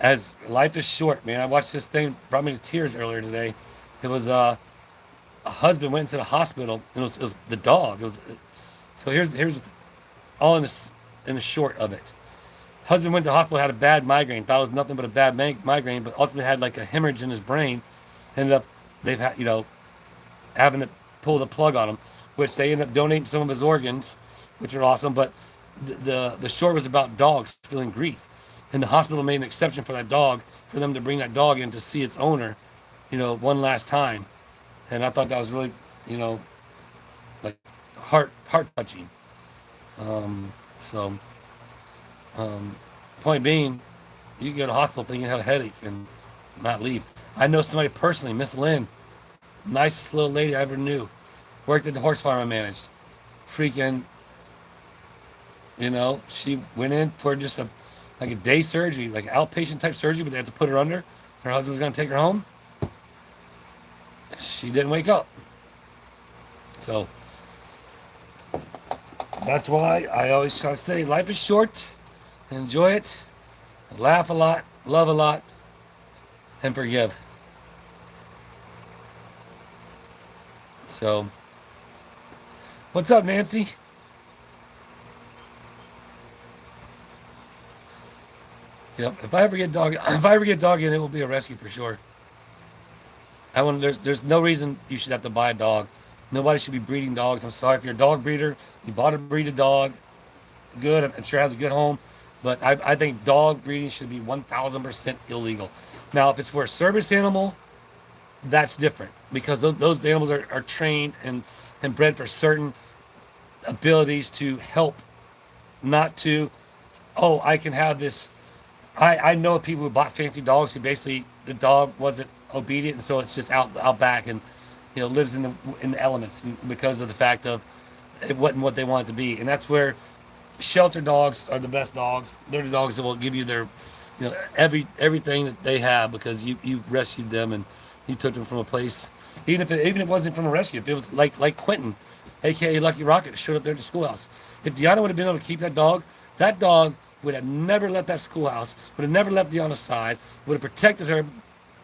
as life is short, man. I watched this thing, brought me to tears earlier today. It was a husband went into the hospital, and it was the dog. So here's all in the short of it. Husband went to the hospital, had a bad migraine, thought it was nothing but a bad migraine, but ultimately had like a hemorrhage in his brain. They've had, having to pull the plug on him, which they ended up donating some of his organs, which are awesome. But the short was about dogs feeling grief. And the hospital made an exception for that dog, for them to bring that dog in to see its owner, one last time. And I thought that was really, like heart touching. Point being, you can go to the hospital thinking you have a headache and not leave. I know somebody personally, Miss Lynn, nicest little lady I ever knew, worked at the horse farm I managed. Freaking, she went in for just a day surgery, like outpatient type surgery, but they had to put her under. Her husband was going to take her home. She didn't wake up. So that's why I always try to say life is short. Enjoy it. Laugh a lot. Love a lot. And forgive. So, what's up, Nancy? Yep. If I ever get dog in, it will be a rescue for sure. There's no reason you should have to buy a dog. Nobody should be breeding dogs. I'm sorry if you're a dog breeder, you bought a breeded dog. Good. I'm sure it has a good home. But I think dog breeding should be 1,000% illegal. Now, if it's for a service animal, that's different, because those animals are trained and bred for certain abilities to help, not to, oh, I can have this. I know people who bought fancy dogs who basically the dog wasn't obedient, and so it's just out back and lives in the elements because of the fact of it wasn't what they wanted to be, and that's where shelter dogs are the best dogs. They're the dogs that will give you their, everything that they have because you rescued them and you took them from a place. Even if it wasn't from a rescue, if it was like Quentin, aka Lucky Rocket, showed up there at the schoolhouse. If Deanna would have been able to keep that dog would have never left that schoolhouse. Would have never left Deanna's side. Would have protected her,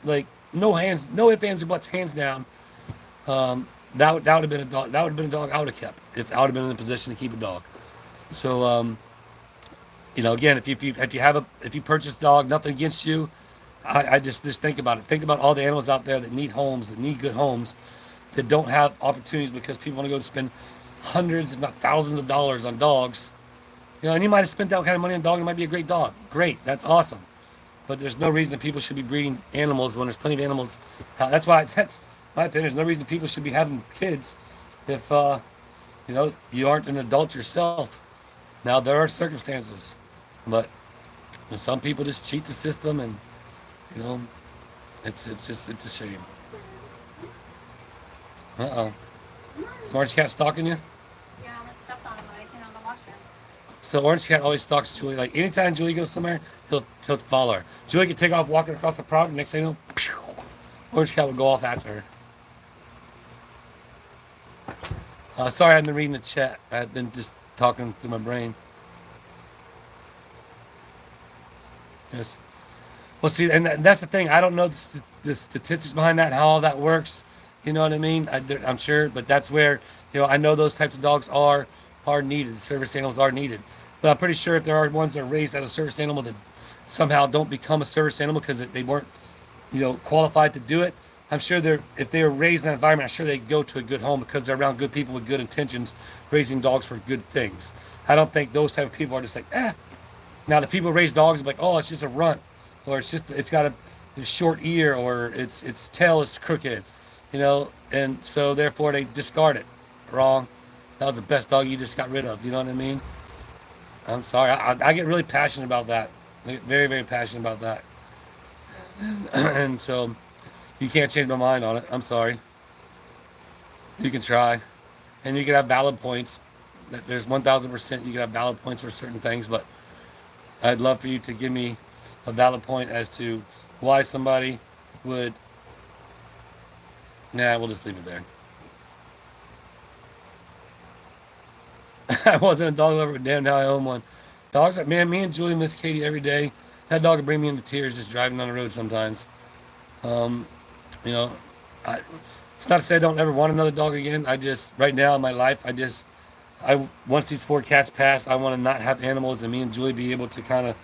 like no ifs, ands, or buts, hands down. That would have been a dog. That would have been a dog I would have kept if I would have been in a position to keep a dog. So, again, if you purchase a dog, nothing against you. I just think about it. Think about all the animals out there that need homes, that need good homes, that don't have opportunities because people want to go spend hundreds, if not thousands of dollars on dogs. And you might have spent that kind of money on a dog. It might be a great dog. Great, that's awesome. But there's no reason people should be breeding animals when there's plenty of animals. That's my opinion. There's no reason people should be having kids if you aren't an adult yourself. Now there are circumstances, but some people just cheat the system, and it's a shame. Is Orange Cat stalking you? Yeah, I stepped on him when I came out of the washroom. So Orange Cat always stalks Julie. Like anytime Julie goes somewhere, he'll follow her. Julie could take off walking across the property. Next thing you know, pew, Orange Cat would go off after her. Sorry, I've been reading the chat. I've been just talking through my brain. Yes. Well, see, and that's the thing. I don't know the statistics behind that, how all that works. You know what I mean? I'm sure, but that's where I know those types of dogs are needed. Service animals are needed, but I'm pretty sure if there are ones that are raised as a service animal that somehow don't become a service animal because they weren't qualified to do it. I'm sure if they were raised in that environment, I'm sure they'd go to a good home because they're around good people with good intentions, raising dogs for good things. I don't think those type of people are just like, eh. Now the people who raise dogs are like, oh, it's just a runt, or it's got a short ear, or its tail is crooked, and so therefore they discard it. Wrong. That was the best dog you just got rid of. You know what I mean? I'm sorry. I get really passionate about that. I get very, very passionate about that. And so you can't change my mind on it. I'm sorry. You can try. And you can have valid points. There's 1,000% you can have valid points for certain things, but I'd love for you to give me a valid point as to why somebody would... Nah, we'll just leave it there. I wasn't a dog lover, but damn, now I own one. Dogs, man, me and Julie miss Katie every day. That dog would bring me into tears just driving down the road sometimes. It's not to say I don't ever want another dog again. Right now in my life, once these 4 cats pass, I want to not have animals and me and Julie be able to kind of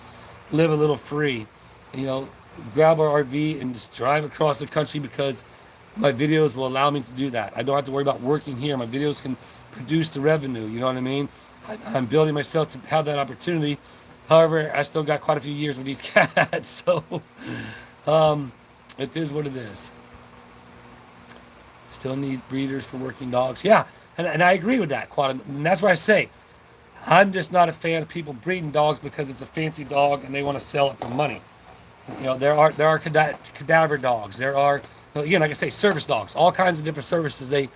live a little free. Grab our RV and just drive across the country because my videos will allow me to do that. I don't have to worry about working here. My videos can produce the revenue. You know what I mean? I'm building myself to have that opportunity. However, I still got quite a few years with these cats. So it is what it is. Still need breeders for working dogs. Yeah, and I agree with that. And that's why I say I'm just not a fan of people breeding dogs because it's a fancy dog and they want to sell it for money. There are cadaver dogs. There are, again, like I say, service dogs. All kinds of different services they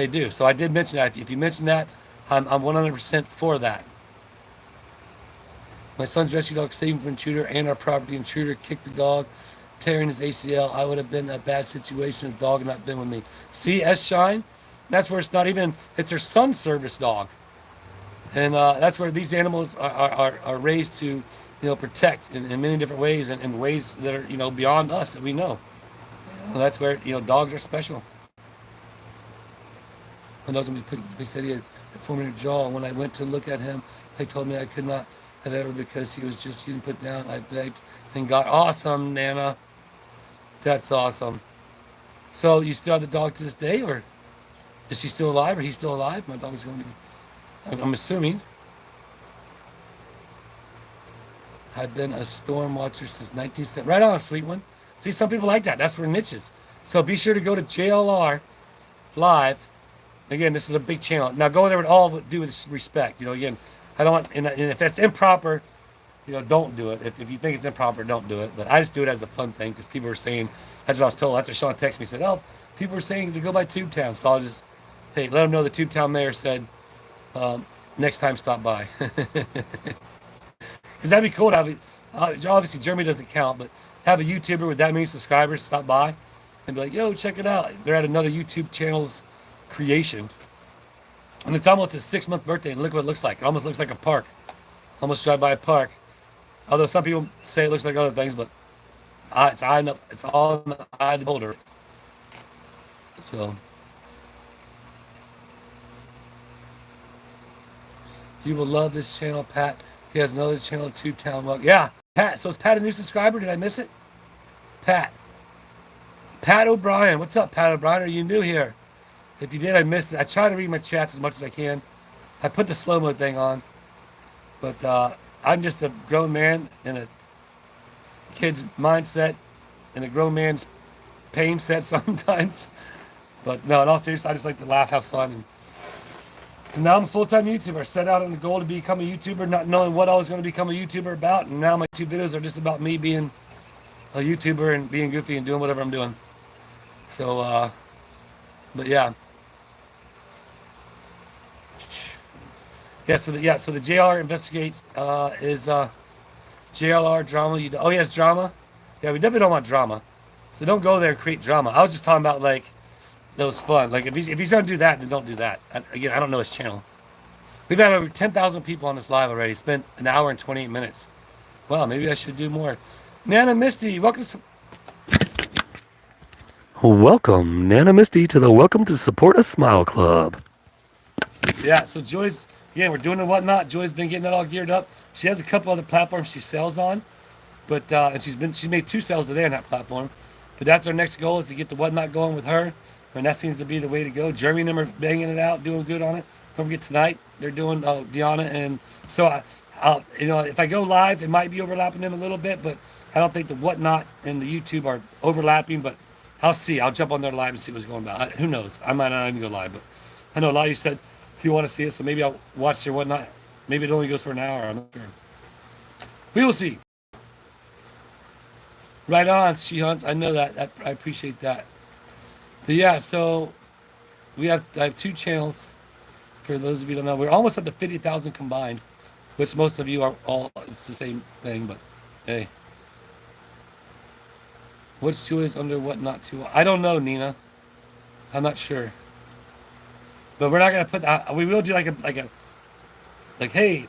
do. So I did mention that. If you mention that, I'm 100% for that. My son's rescue dog saved him from intruder and our property intruder kicked the dog, tearing his ACL. I would have been in a bad situation if the dog had not been with me. See, S-Shine? That's where it's her son's service dog. And that's where these animals are raised to, protect in many different ways and in ways that are, beyond us that we know. That's where, dogs are special. When he said he had a deformity jaw, and when I went to look at him, they told me I could not have ever because he was just getting put down. I begged and got awesome, Nana. That's awesome. So you still have the dog to this day, or is she still alive, or he's still alive? My dog is going to be, I'm assuming. I've been a storm watcher since 1970. Right on, sweet one. See, some people like that. That's for niches. So be sure to go to JLR Live Again, this is a big channel. Now go there with all due respect. You know, again, I don't want, and if that's improper, you know, don't do it. If you think it's improper, don't do it. But I just do it as a fun thing because people were saying, that's what I was told. That's what Sean texted me. He said, oh, people were saying to go by Tubetown. So I'll just, hey, let them know the Tubetown mayor said, next time stop by. Because that'd be cool to have, obviously Germany doesn't count, but have a YouTuber with that many subscribers stop by and be like, yo, check it out. They're at another YouTube channel's creation. And it's almost his 6-month birthday, and look what it looks like. It almost looks like a park. Almost drive by a park. Although some people say it looks like other things, but it's all in the eye of the beholder. So you will love this channel, Pat. He has another channel, Tubetown. Well, yeah, Pat. So is Pat a new subscriber? Did I miss it? Pat O'Brien. What's up, Pat O'Brien? Are you new here? If you did, I missed it. I try to read my chats as much as I can. I put the slow-mo thing on. But I'm just a grown man in a kid's mindset, and a grown man's pain set sometimes. But no, in all seriousness, I just like to laugh, have fun. And now I'm a full-time YouTuber. I set out on the goal to become a YouTuber, not knowing what I was going to become a YouTuber about. And now my 2 videos are just about me being a YouTuber and being goofy and doing whatever I'm doing. So, but yeah. Yeah, so the JLR investigates is JLR drama. Oh, yes, drama. Yeah, we definitely don't want drama. So don't go there and create drama. I was just talking about like that was fun. Like if he's gonna do that, then don't do that. Again, I don't know his channel. We've had over 10,000 people on this live already. Spent an hour and 28 minutes. Wow, maybe I should do more. Nana Misty, welcome Nana Misty to the Welcome to Support a Smile Club. Yeah, so Joy's. Yeah, we're doing the whatnot. Joy's been getting it all geared up. She has a couple other platforms she sells on, but and she's made 2 sales today on that platform. But that's our next goal is to get the whatnot going with her, and that seems to be the way to go. Jeremy and them are banging it out, doing good on it. Don't forget tonight they're doing Deanna, and so you know, if I go live, it might be overlapping them a little bit, but I don't think the whatnot and the YouTube are overlapping. But I'll see. I'll jump on their live and see what's going on. Who knows? I might not even go live, but I know a lot of you said you want to see it, so maybe I'll watch your whatnot. Maybe it only goes for an hour. I'm not sure. We will see. Right on, She Hunts. I know that. I appreciate that. But yeah, so I have 2 channels. For those of you who don't know, we're almost up to 50,000 combined, which most of you are all. It's the same thing, but hey, what's 2 is under what not 2? I don't know, Nina. I'm not sure. But we're not gonna put that. We will do like hey,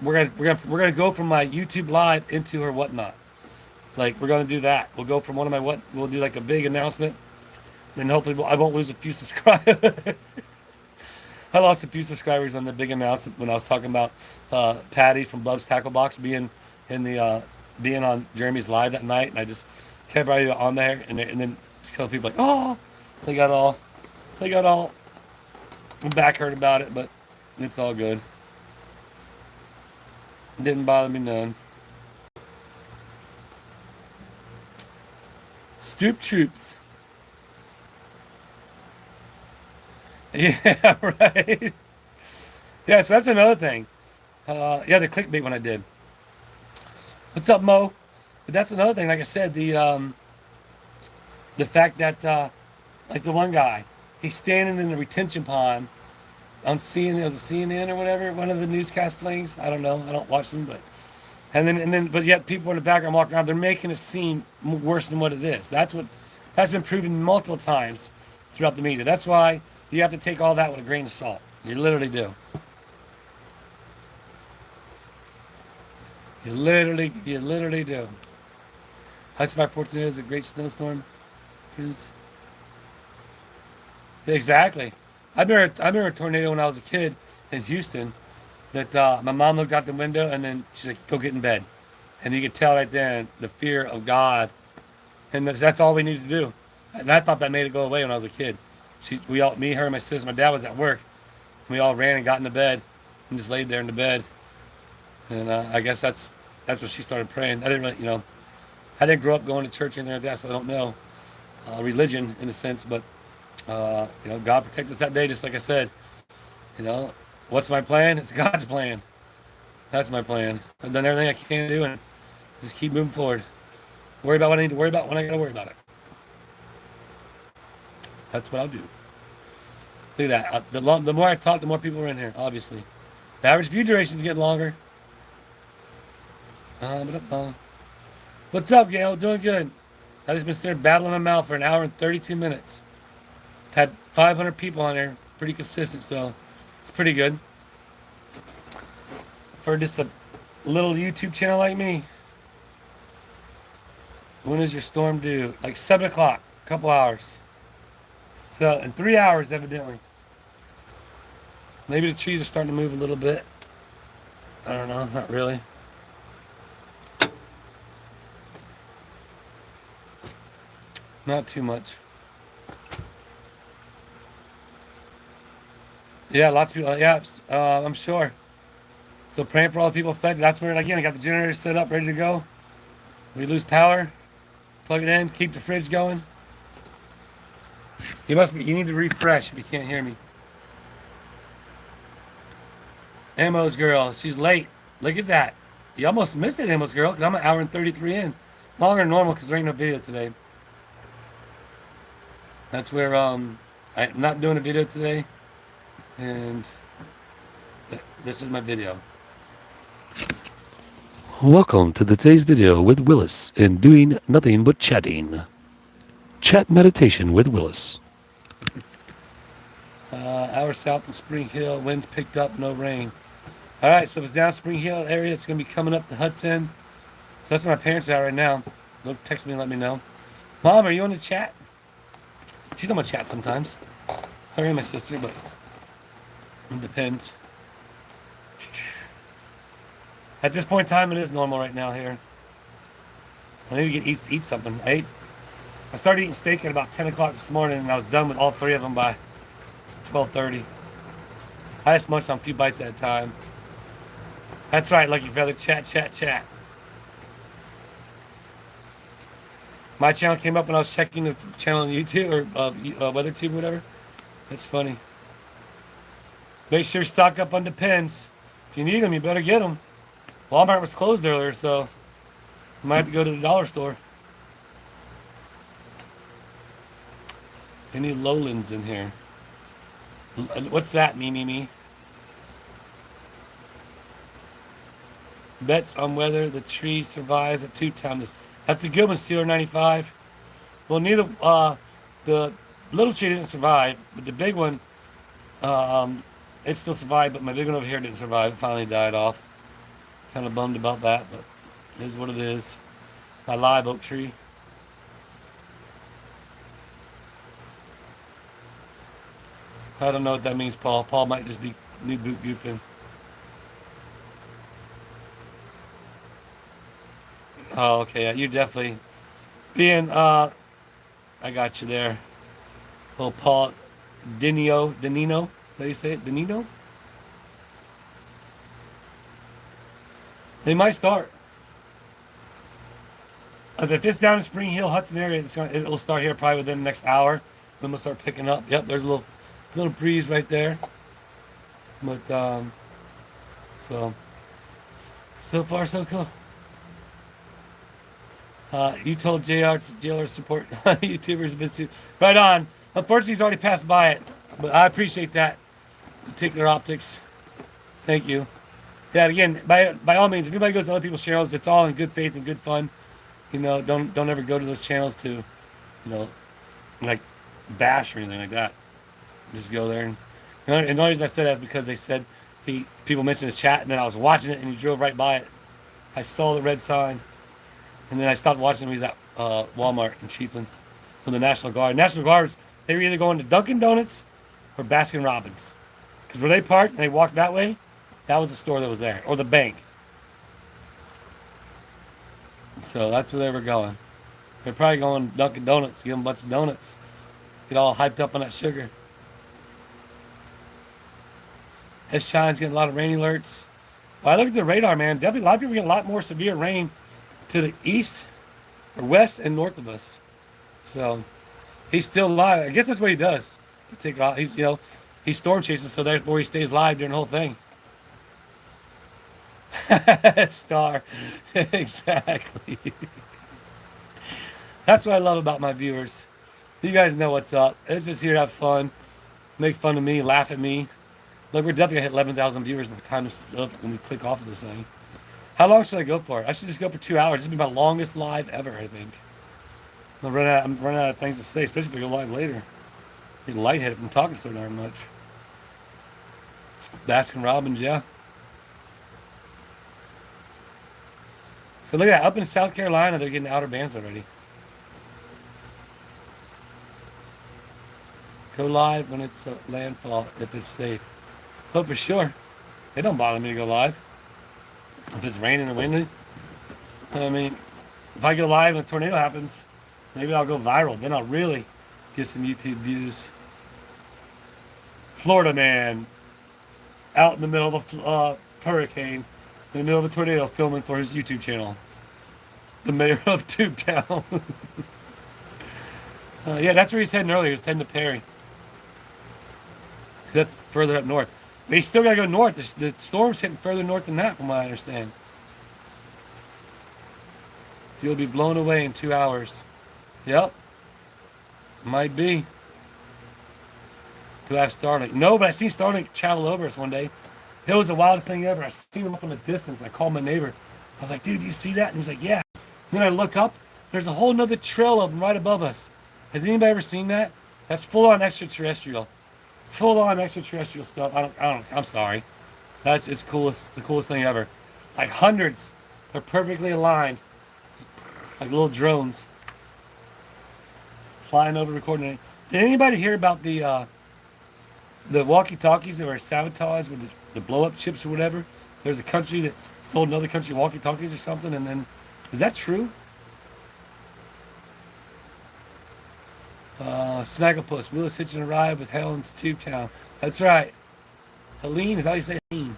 we're gonna go from my YouTube live into her whatnot. Like we're gonna do that. We'll go from one of my we'll do like a big announcement. Then hopefully I won't lose a few subscribers. I lost a few subscribers on the big announcement when I was talking about Patty from Bub's Tackle Box being in the being on Jeremy's live that night, and I just kept right on there, and then a couple people like, oh, they got all back hurt about it, but it's all good. Didn't bother me none. Stoop troops. Yeah, right. Yeah, so that's another thing. Yeah, the clickbait one I did. What's up, Mo? But that's another thing. Like I said, the fact that like the one guy, he's standing in the retention pond on CNN. It was a CNN or whatever, one of the newscast things. I don't know. I don't watch them, but but yet people in the background walking around, they're making it seem worse than what it is. That's been proven multiple times throughout the media. That's why you have to take all that with a grain of salt. You literally do. You literally do. High Survive 14 is a great snowstorm. Exactly. I remember a tornado when I was a kid in Houston that my mom looked out the window and then she's like, go get in bed. And you could tell right then the fear of God. And that's all we needed to do. And I thought that made it go away when I was a kid. Me, her, and my sister, my dad was at work. We all ran and got into bed and just laid there in the bed. And I guess that's when she started praying. I didn't really, I didn't grow up going to church or anything like that, so I don't know religion in a sense. But God protect us that day, just like I said. What's my plan? It's God's plan. That's my plan. I've done everything I can do and just keep moving forward. Worry about what I need to worry about when I gotta worry about it. That's what I'll do. Look at that. The more I talk, the more people are in here, obviously. The average view duration is getting longer. What's up, Gail? Doing good. I just been sitting babbling my mouth for an hour and 32 minutes. Had 500 people on there. Pretty consistent, so it's pretty good. For just a little YouTube channel like me. When is your storm due? Like 7 o'clock. A couple hours. So, in 3 hours, evidently. Maybe the trees are starting to move a little bit. I don't know. Not really. Not too much. Yeah, lots of people. Yeah, I'm sure. So praying for all the people affected. That's where, again, I got the generator set up, ready to go. We lose power. Plug it in. Keep the fridge going. You need to refresh if you can't hear me. Ammo's girl. She's late. Look at that. You almost missed it, Ammo's girl, because I'm an hour and 33 in. Longer than normal because there ain't no video today. That's where I'm not doing a video today. And this is my video. Welcome to today's video with Willis and doing nothing but chatting. Chat meditation with Willis. Hour south of Spring Hill, winds picked up, no rain. All right, so if it's down Spring Hill area, it's going to be coming up the Hudson. So that's where my parents are right now. They'll text me and let me know. Mom, are you on the chat? She's on my chat sometimes. Her and my sister, but it depends. At this point in time, it is normal right now here. I need to eat something. I started eating steak at about 10 o'clock this morning, and I was done with all 3 of them by 12:30. I just munched on a few bites at a time. That's right, Lucky Feather. Chat. My channel came up when I was checking the channel on YouTube or WeatherTube or whatever. That's funny. Make sure you stock up on Depends. If you need them, you better get them. Walmart was closed earlier, so you might have to go to the dollar store. Any lowlands in here? What's that? Me. Bets on whether the tree survives a two-town. That's a good one, Steeler 95. Well, neither the little tree didn't survive, but the big one, it still survived. But my big one over here didn't survive. It finally died off. Kind of bummed about that, but it is what it is. My live oak tree. I don't know what that means, Paul. Paul might just be new boot goofing. Oh, okay. Yeah, you're definitely being, I got you there. Little Paul Danino. How do you say it? Danino? They might start. If it's down in Spring Hill, Hudson area, it'll start here probably within the next hour. Then we'll start picking up. Yep, there's a little breeze right there. But, so far so cool. You told JR to support YouTubers. Right on. Unfortunately, he's already passed by it, but I appreciate that. Particular optics. Thank you. Yeah, again, by all means, if anybody goes to other people's channels, it's all in good faith and good fun. Don't ever go to those channels to, like bash or anything like that. Just go there. And the only reason I said that is because they said people mentioned his chat, and then I was watching it, and he drove right by it. I saw the red sign, and then I stopped watching him. He's at Walmart in Chiefland from the National Guard. National Guards, they were either going to Dunkin' Donuts or Baskin Robbins. Because where they parked and they walked that way, that was the store that was there, or the bank. So that's where they were going. They're probably going to Dunkin' Donuts, give them a bunch of donuts. Get all hyped up on that sugar. It shines, getting a lot of rain alerts. Well, I look at the radar, man. Definitely a lot of people get a lot more severe rain to the east or west and north of us. So He's still live. I guess that's what he does. He take off. He's he's storm chasing, so therefore he stays live during the whole thing. Star, exactly. That's what I love about my viewers. You guys know what's up. It's just here to have fun, make fun of me, laugh at me. Look, we're definitely gonna hit 11,000 viewers by the time this is up when we click off of this thing. How long should I go for? I should just go for 2 hours. This will be my longest live ever, I think. I'm running out of things to say, especially if I go live later. Getting lightheaded from talking so darn much. Baskin Robbins, yeah. So look at that. Up in South Carolina, they're getting outer bands already. Go live when it's a landfall, if it's safe. Oh, for sure. It don't bother me to go live. If it's raining or windy. I mean, if I go live and a tornado happens, maybe I'll go viral. Then I'll really get some YouTube views. Florida man out in the middle of a hurricane, in the middle of a tornado, filming for his YouTube channel. The mayor of Tubetown. Yeah, that's where he's heading earlier. He's heading to Perry. That's further up north. But he's still got to go north. The storm's hitting further north than that, from what I understand. You'll be blown away in 2 hours. Yep. Might be. Do I have Starlink? No, but I seen Starlink travel over us one day. It was the wildest thing ever. I seen him up from a distance. I called my neighbor. I was like, dude, do you see that? And he's like, yeah. And then I look up. There's a whole nother trail of them right above us. Has anybody ever seen that? That's full-on extraterrestrial. Full-on extraterrestrial stuff. I'm sorry. It's the coolest thing ever. Like hundreds. They're perfectly aligned. Like little drones. Flying over, recording. Did anybody hear about the walkie-talkies that were sabotaged with the blow-up chips or whatever? There's a country that sold another country walkie-talkies or something, and then... Is that true? Snagglepuss. Willis hitching a ride with Helene to Tubetown. That's right. Helene, is how you say Helene.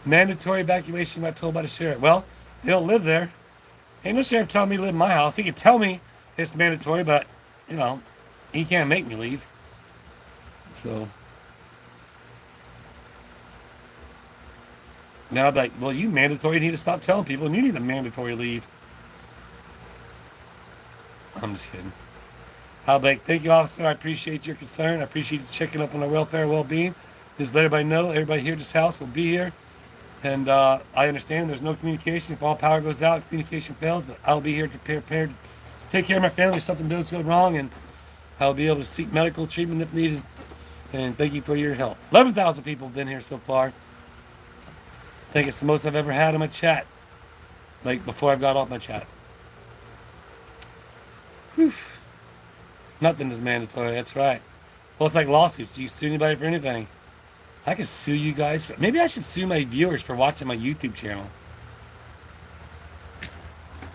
Mandatory evacuation, I'm told by the sheriff. Well, they don't live there. Ain't no sheriff telling me to live in my house. He can tell me it's mandatory, but, he can't make me leave. So... Now I'm like, well, you mandatory need to stop telling people, and you need a mandatory leave. I'm just kidding. I'll be like, thank you, officer. I appreciate your concern. I appreciate you checking up on our welfare and well-being. Just let everybody know, everybody here at this house will be here. And I understand there's no communication. If all power goes out, communication fails, but I'll be here prepared to take care of my family if something does go wrong, and I'll be able to seek medical treatment if needed. And thank you for your help. 11,000 people have been here so far. I think it's the most I've ever had in my chat. Like, before I got off my chat. Whew. Nothing is mandatory, that's right. Well, it's like lawsuits. Do you sue anybody for anything? I could sue you guys. Maybe I should sue my viewers for watching my YouTube channel.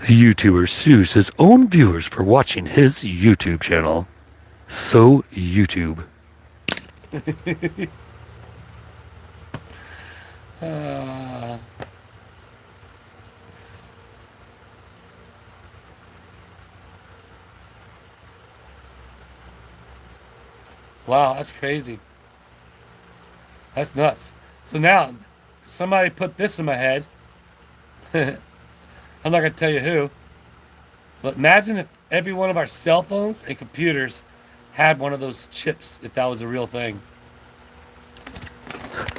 YouTuber sues his own viewers for watching his YouTube channel. So YouTube. Wow, that's crazy. That's nuts. So now, somebody put this in my head. I'm not going to tell you who. But imagine if every one of our cell phones and computers had one of those chips, if that was a real thing.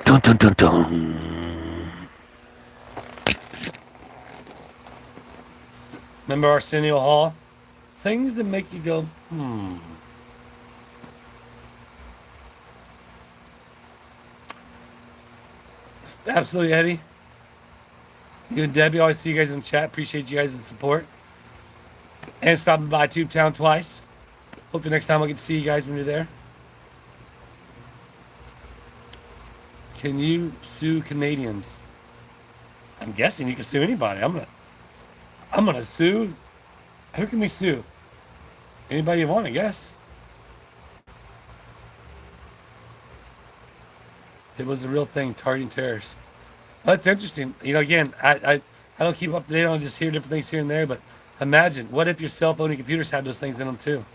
Dun dun dun dun. Remember Arsenio Hall? Things that make you go, Absolutely, Eddie. You and Debbie, always see you guys in chat. Appreciate you guys' support. And stopping by Tubetown twice. Hopefully next time I get to see you guys when you're there. Can you sue Canadians? I'm guessing you can sue anybody. I'm gonna sue. Who can we sue? Anybody you want, I guess. It was a real thing, targeting terrorists. Well, that's interesting. Again, I don't keep up to date on, just hear different things here and there, but Imagine, what if your cell phone and computers had those things in them too?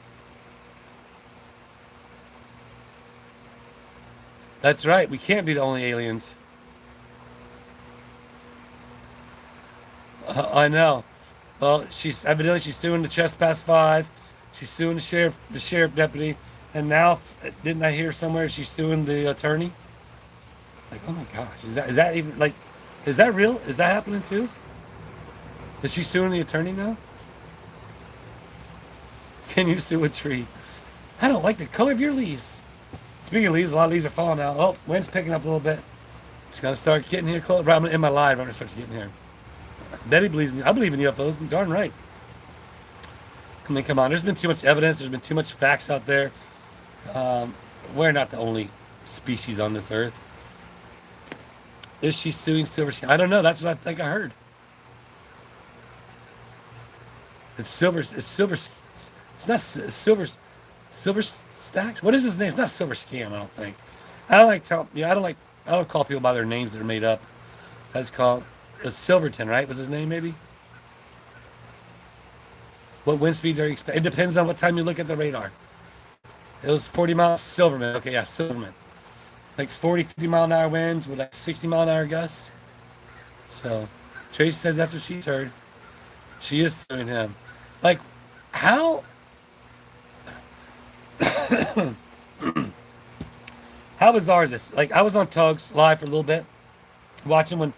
That's right. We can't be the only aliens. I know. Well, she's suing the Trespass 5. She's suing the sheriff deputy, and now didn't I hear somewhere she's suing the attorney? Like, oh my gosh, is that even like, is that real? Is that happening too? Is she suing the attorney now? Can you sue a tree? I don't like the color of your leaves. Speaking of leaves, a lot of leaves are falling out. Oh, wind's picking up a little bit. It's gonna start getting here close. Right, I'm gonna end my live when it starts getting here. Betty believes I believe in UFOs, and darn right. I mean, come on, there's been too much evidence, there's been too much facts out there. We're not the only species on this earth. Is she suing Silver Skin? I don't know, that's what I think I heard. It's silver, it's not silver stacks? What is his name? It's not Silver Scam, I don't think. I don't call people by their names that are made up. I just call Silverton, right? Was his name maybe? What wind speeds are you expecting? It depends on what time you look at the radar. It was 40 miles, Silverman. Okay, yeah, Silverman. Like 40, 50 mile an hour winds with like 60 mile an hour gusts. So, Tracy says that's what she's heard. She is suing him. Like, how? How bizarre is this? Like, I was on Tugs live for a little bit, watching when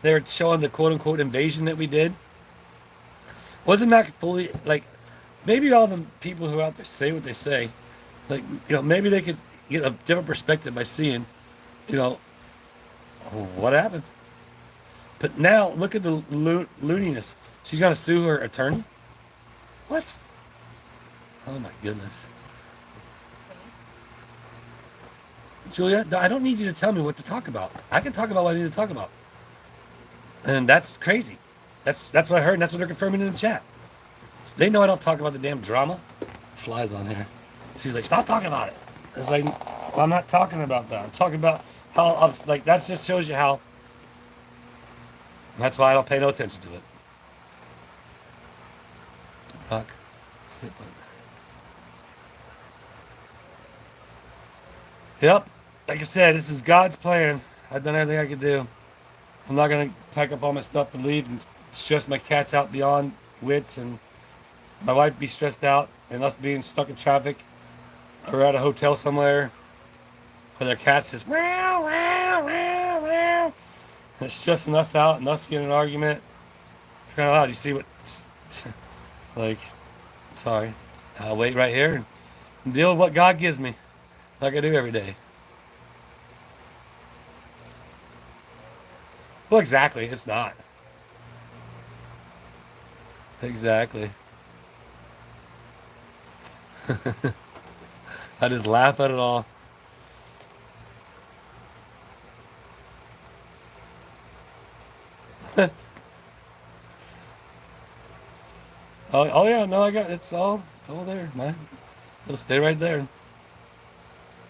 they were showing the quote-unquote invasion that we did. Wasn't that fully, like, maybe all the people who are out there say what they say. Like, you know, maybe they could get a different perspective by seeing, you know, what happened. But now, look at the looniness. She's going to sue her attorney? What? Oh, my goodness. Julia, I don't need you to tell me what to talk about. I can talk about what I need to talk about. And that's crazy. That's what I heard, and that's what they're confirming in the chat. They know I don't talk about the damn drama. Flies on here. She's like, stop talking about it. It's like, well, I'm not talking about that. I'm talking about how, like, that just shows you how. That's why I don't pay no attention to it. Fuck. Sit like that. Yep. Like I said, this is God's plan. I've done everything I could do. I'm not going to pack up all my stuff and leave and stress my cats out beyond wits, and my wife be stressed out, and us being stuck in traffic or at a hotel somewhere where their cats just meow, meow, meow, meow. And it's stressing us out and us getting an argument. It's kind of loud. You see what? Like, sorry. I'll wait right here and deal with what God gives me, like I do every day. Well, exactly. It's not. Exactly. I just laugh at it all. Oh yeah, no, it's all there, man. It'll stay right there.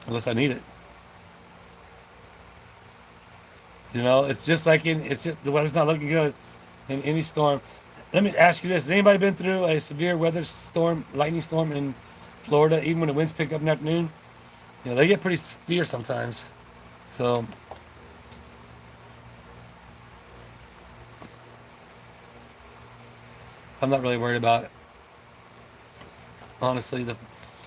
Unless I need it. You know, it's just the weather's not looking good in any storm. Let me ask you this. Has anybody been through a severe weather storm, lightning storm in Florida, even when the winds pick up in the afternoon? You know, they get pretty severe sometimes. So, I'm not really worried about it. Honestly, like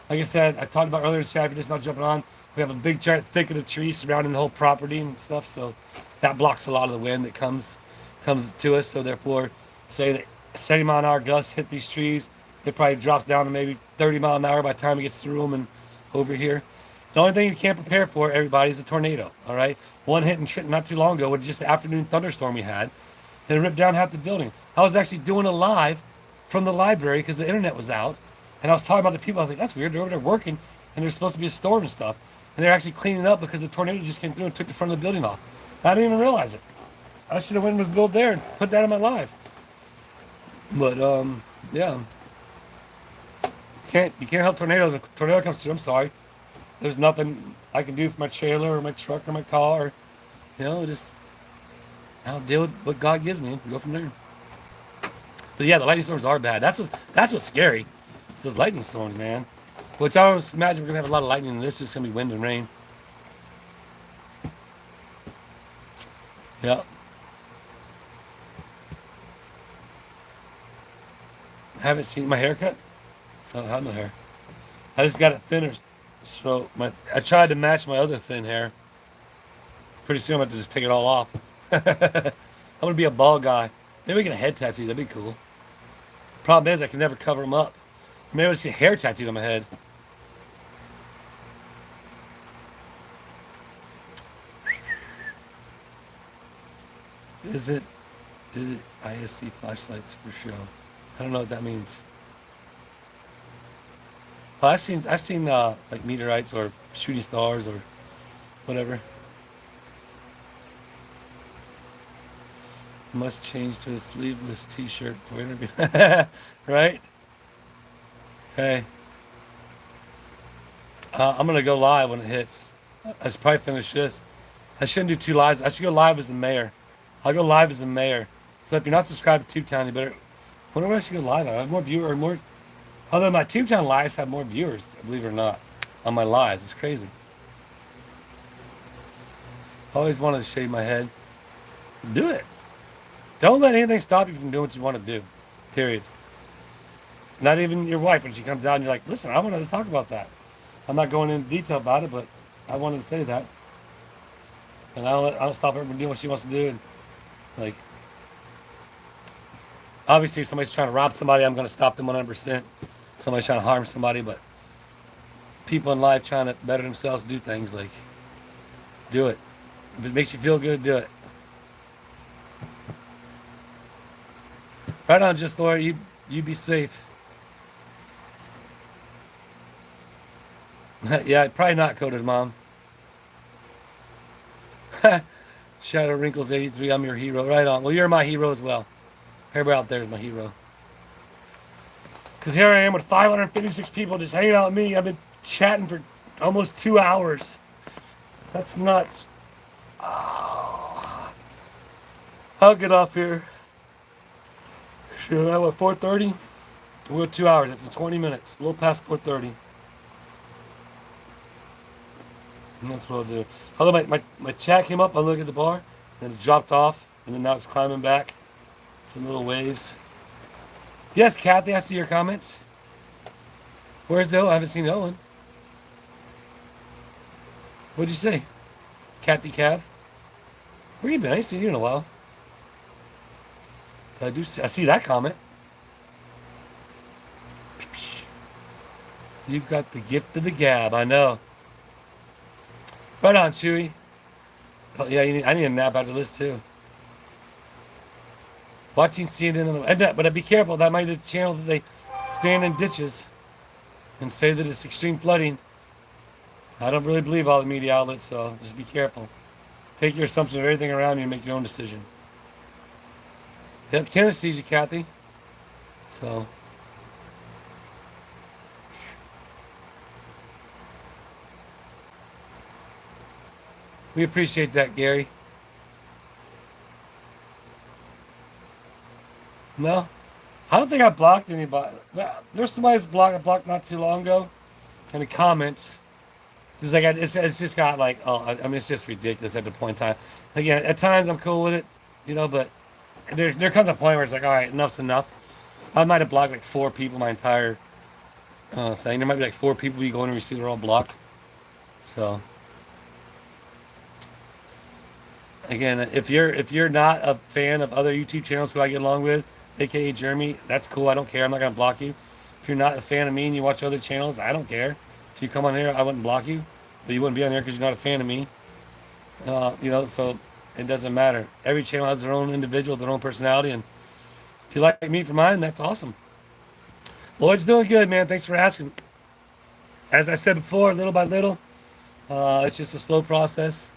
I said, I talked about earlier in the chat, if you're just not jumping on, we have a big giant thicket of trees surrounding the whole property and stuff, so that blocks a lot of the wind that comes to us. So therefore, say that 70 mile an hour gusts hit these trees, it probably drops down to maybe 30 mile an hour by the time it gets through them and over here. The only thing you can't prepare for, everybody, is a tornado, all right? One hit in Trenton not too long ago with just the afternoon thunderstorm we had, and it ripped down half the building. I was actually doing a live from the library because the internet was out, and I was talking about the people. I was like, that's weird. They're over there working, and there's supposed to be a storm and stuff. And they're actually cleaning up because the tornado just came through and took the front of the building off. I didn't even realize it. I should have went and was built there and put that in my live. But, yeah. You can't help tornadoes. If a tornado comes through, I'm sorry. There's nothing I can do for my trailer or my truck or my car. You know, I'll deal with what God gives me and go from there. But yeah, the lightning storms are bad. That's what's scary. It's those lightning storms, man. Which I don't imagine we're gonna have a lot of lightning, and this is gonna be wind and rain. Yep. Haven't seen my haircut. I don't have no hair. I just got it thinner, so I tried to match my other thin hair. Pretty soon I'm going to just take it all off. I'm gonna be a bald guy. Maybe we get a head tattoo. That'd be cool. Problem is I can never cover them up. Maybe I'll see a hair tattooed on my head. Is it ISC flashlights for show? I don't know what that means. Well, I've seen like meteorites or shooting stars or whatever. Must change to a sleeveless t-shirt for interview. Right? Hey. I'm gonna go live when it hits. I should probably finish this. I shouldn't do 2 lives. I should go live as the mayor. I'll go live as the mayor. So if you're not subscribed to TubeTown, you better. Wonder where I should go live. I have more viewers, more. Although my TubeTown lives have more viewers, believe it or not, on my lives. It's crazy. I always wanted to shave my head. Do it. Don't let anything stop you from doing what you want to do. Period. Not even your wife when she comes out and you're like, listen, I wanted to talk about that. I'm not going into detail about it, but I wanted to say that. And I don't stop her from doing what she wants to do. And like, obviously, if somebody's trying to rob somebody, I'm going to stop them 100%. Somebody's trying to harm somebody, but people in life trying to better themselves, do things like, do it. If it makes you feel good, do it. Right on, just Laura. You be safe. Yeah, probably not Coda's mom. Shadow Wrinkles 83. I'm your hero. Right on. Well, you're my hero as well. Everybody out there is my hero. Because here I am with 556 people just hanging out with me. I've been chatting for almost 2 hours. That's nuts. Oh. I'll get off here. Should I what, 4:30? We're at 2 hours. It's in 20 minutes. A little past 4:30. And that's what I'll do. Although my chat came up, I look at the bar, then it dropped off, and then now it's climbing back. Some little waves. Yes, Kathy, I see your comments. Where's Owen? I haven't seen Owen. What'd you say? Kathy Cav? Where you been? I ain't seen you in a while. I see that comment. You've got the gift of the gab, I know. Right on, Chewy. Oh, yeah, I need a nap after this too. Watching CNN, but be careful. That might be the channel that they stand in ditches and say that it's extreme flooding. I don't really believe all the media outlets, so just be careful. Take your assumption of everything around you and make your own decision. Yep, Kenneth sees you, Kathy. So. We appreciate that, Gary. No, I don't think I blocked anybody. There's somebody that's I blocked not too long ago, in the comments. It's like it's just got like, oh, I mean, it's just ridiculous at the point in time. Again, at times I'm cool with it, you know, but there comes a point where it's like, all right, enough's enough. I might have blocked like 4 people my entire thing. There might be like 4 people you go in and you see they're all blocked. So. Again, if you're not a fan of other YouTube channels who I get along with, aka Jeremy, that's cool. I don't care. I'm not gonna block you. If you're not a fan of me and you watch other channels, I don't care. If you come on here, I wouldn't block you, but you wouldn't be on here because you're not a fan of me. You know, so it doesn't matter. Every channel has their own individual, their own personality, and if you like me for mine, that's awesome. Lloyd's doing good, man. Thanks for asking. As I said before, little by little, it's just a slow process.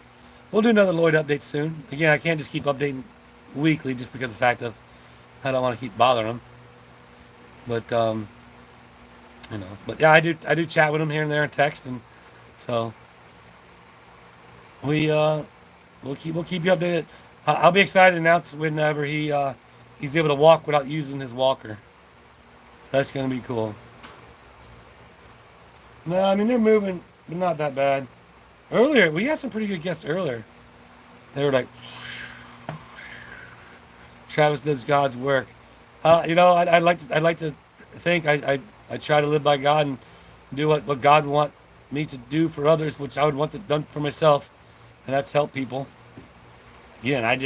We'll do another Lloyd update soon. Again, I can't just keep updating weekly just because of the fact of I don't want to keep bothering them. But you know, but yeah, I do chat with him here and there and text, and so we'll keep you updated. I'll be excited to announce whenever he he's able to walk without using his walker. That's gonna be cool. No, I mean they're moving, but not that bad. Earlier, we had some pretty good guests earlier. They were like, Travis does God's work. You know, I'd like to think I try to live by God and do what God would want me to do for others, which I would want to done for myself, and that's help people. Yeah, and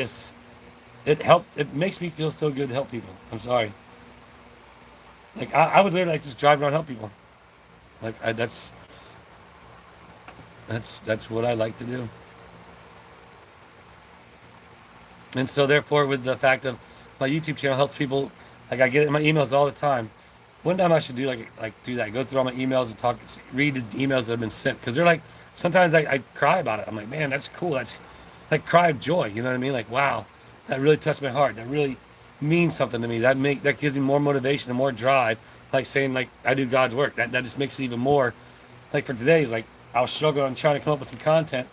it helps. It makes me feel so good to help people. I'm sorry. Like I would literally like just drive around and help people. Like that's what I like to do. And so therefore, with the fact of my YouTube channel helps people, like I get it in my emails all the time. One time I should do do that. Go through all my emails and read the emails that have been sent, because they're like sometimes I cry about it. I'm like, man, that's cool. That's like cry of joy. You know what I mean? Like, wow, that really touched my heart. That really means something to me. That gives me more motivation and more drive. Like saying like I do God's work. That just makes it even more. Like for today's, like I was struggling on trying to come up with some content.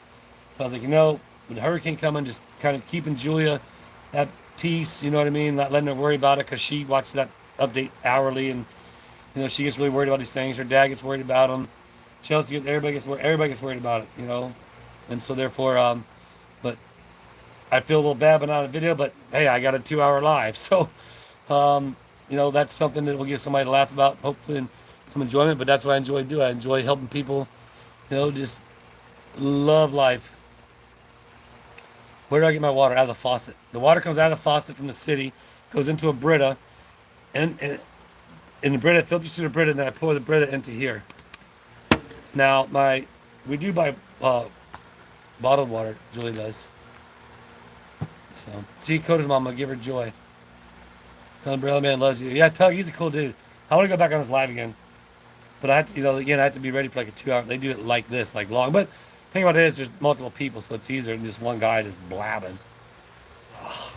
But I was like, with the hurricane coming, just kind of keeping Julia at peace. You know what I mean? Not letting her worry about it, because she watches that update hourly, and she gets really worried about these things. Her dad gets worried about them. Chelsea everybody gets worried about it. And so therefore, but I feel a little bad about not a video, but hey, I got a 2-hour live, so that's something that will give somebody to laugh about, hopefully, and some enjoyment. But that's what I enjoy doing. I enjoy helping people. Just love life. Where do I get my water? Out of the faucet. The water comes out of the faucet from the city, goes into a Brita, and the Brita filters through the Brita, and then I pour the Brita into here. Now, we do buy bottled water. Julie does. So, see, Coda's mama, give her joy. Umbrella Man loves you. Yeah, Tug, he's a cool dude. I want to go back on his live again. But I have to, I have to be ready for like a 2 hour. They do it like this, like long. But the thing about it is there's multiple people, so it's easier than just one guy just blabbing. Oh.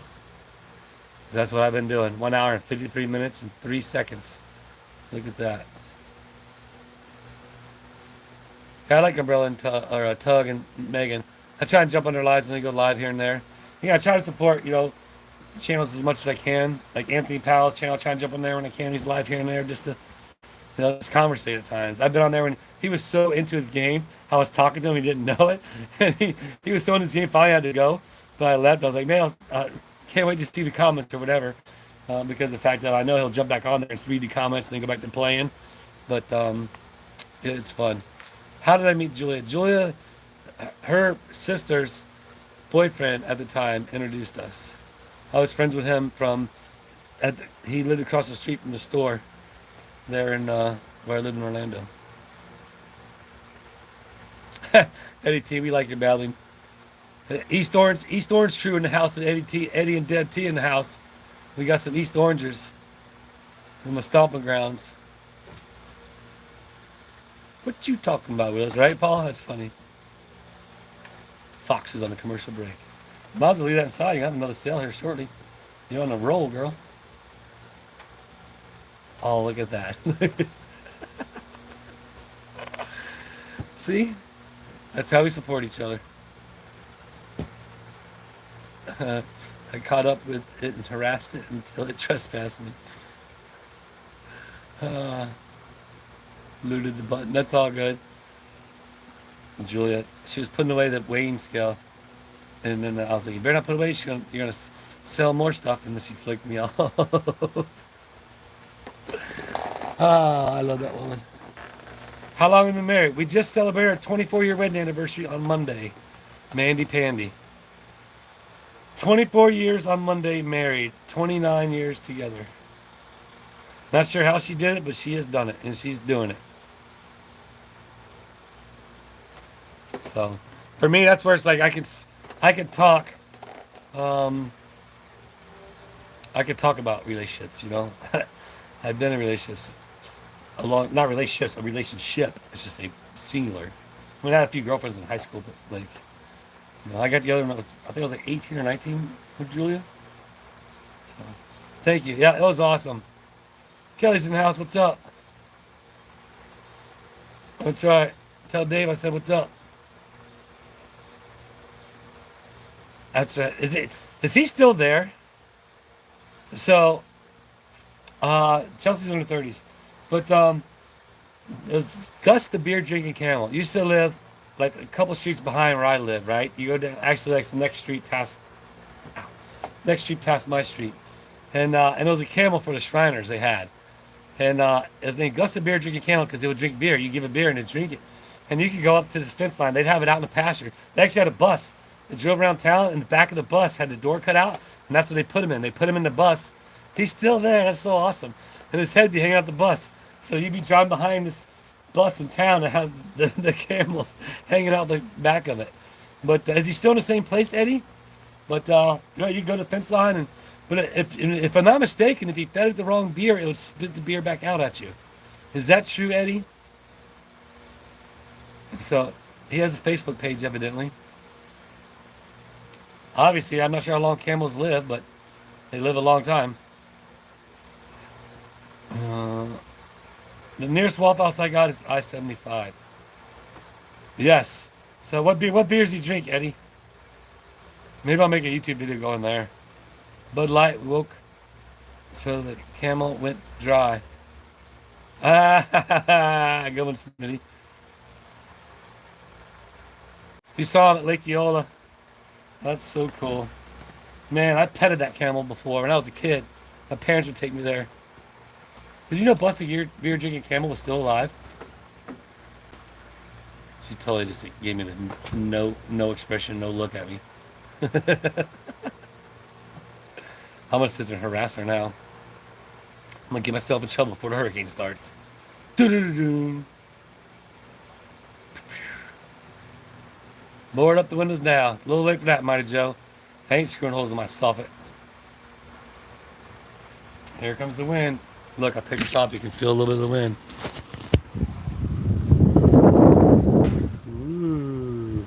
That's what I've been doing. 1 hour and 53 minutes and 3 seconds. Look at that. Yeah, I like Umbrella and Tug and Megan. I try and jump on their lives when they go live here and there. Yeah, I try to support, channels as much as I can. Like Anthony Powell's channel, I try and jump on there when I can. He's live here and there just to, just conversate at times. I've been on there when he was so into his game. I was talking to him, he didn't know it. And he was so in his game, finally had to go. But I left. I was like, man, can't wait to see the comments or whatever. Because of the fact that I know he'll jump back on there and read the comments and then go back to playing. But it's fun. How did I meet Julia? Julia, her sister's boyfriend at the time introduced us. I was friends with him he lived across the street from the store there in where I lived in Orlando. Eddie T, we like your battling. East Orange crew in the house, and Eddie and Deb T in the house. We got some East Orangers from my stomping grounds. What you talking about, Willis? Right, Paul? That's funny. Fox is on the commercial break. Might as well leave that inside. You have another sale here shortly. You're on a roll, girl. Oh, look at that. See? That's how we support each other. I caught up with it and harassed it until it trespassed me. Looted the button. That's all good. Julia, she was putting away the weighing scale. And then I was like, you better not put it away. You're going to sell more stuff. And then she flicked me off. I love that woman. How long have we been married? We just celebrated our 24-year wedding anniversary on Monday. Mandy Pandy. 24 years on Monday married. 29 years together. Not sure how she did it, but she has done it. And she's doing it. So, for me, that's where it's like I could talk. I could talk about relationships, I've been in relationships. Not relationships, a relationship. It's just a singular. I mean, I had a few girlfriends in high school, but I got together when I think I was like 18 or 19 with Julia. So, thank you. Yeah, it was awesome. Kelly's in the house. What's up? That's right. Tell Dave I said what's up. That's right. Is he still there? So Chelsea's in her 30s, but it's Gus the beer drinking camel used to live like a couple streets behind where I live. Right, you go to actually like the next street past my street, and there was a camel for the Shriners they had. And his name Gus the beer drinking camel because they would drink beer. You give a beer and they drink it. And you could go up to this fence line. They'd have it out in the pasture. They actually had a bus that drove around town, and the back of the bus had the door cut out, and that's what they put him in. They put him in the bus. He's still there. That's so awesome. And his head be hanging out the bus. So you'd be driving behind this bus in town and have the camel hanging out the back of it. But is he still in the same place, Eddie? But you go to the fence line, but if I'm not mistaken, if he fed it the wrong beer, it would spit the beer back out at you. Is that true, Eddie? So he has a Facebook page, evidently. Obviously, I'm not sure how long camels live, but they live a long time. The nearest Waffle House I got is I-75. Yes. So what beers do you drink, Eddie? Maybe I'll make a YouTube video going there. Bud Light woke so the camel went dry. Ah, good one, Smitty. You saw him at Lake Eola. That's so cool. Man, I petted that camel before when I was a kid. My parents would take me there. Did you know Busty beer drinking camel was still alive? She totally just gave me the no expression, no look at me. I'm gonna sit there and harass her now. I'm gonna get myself in trouble before the hurricane starts. Doo-doo-doo-doo. Lower up the windows now. A little late for that, Mighty Joe. I ain't screwing holes in my soffit. Here comes the wind. Look, I'll take this off. You can feel a little bit of the wind. Ooh.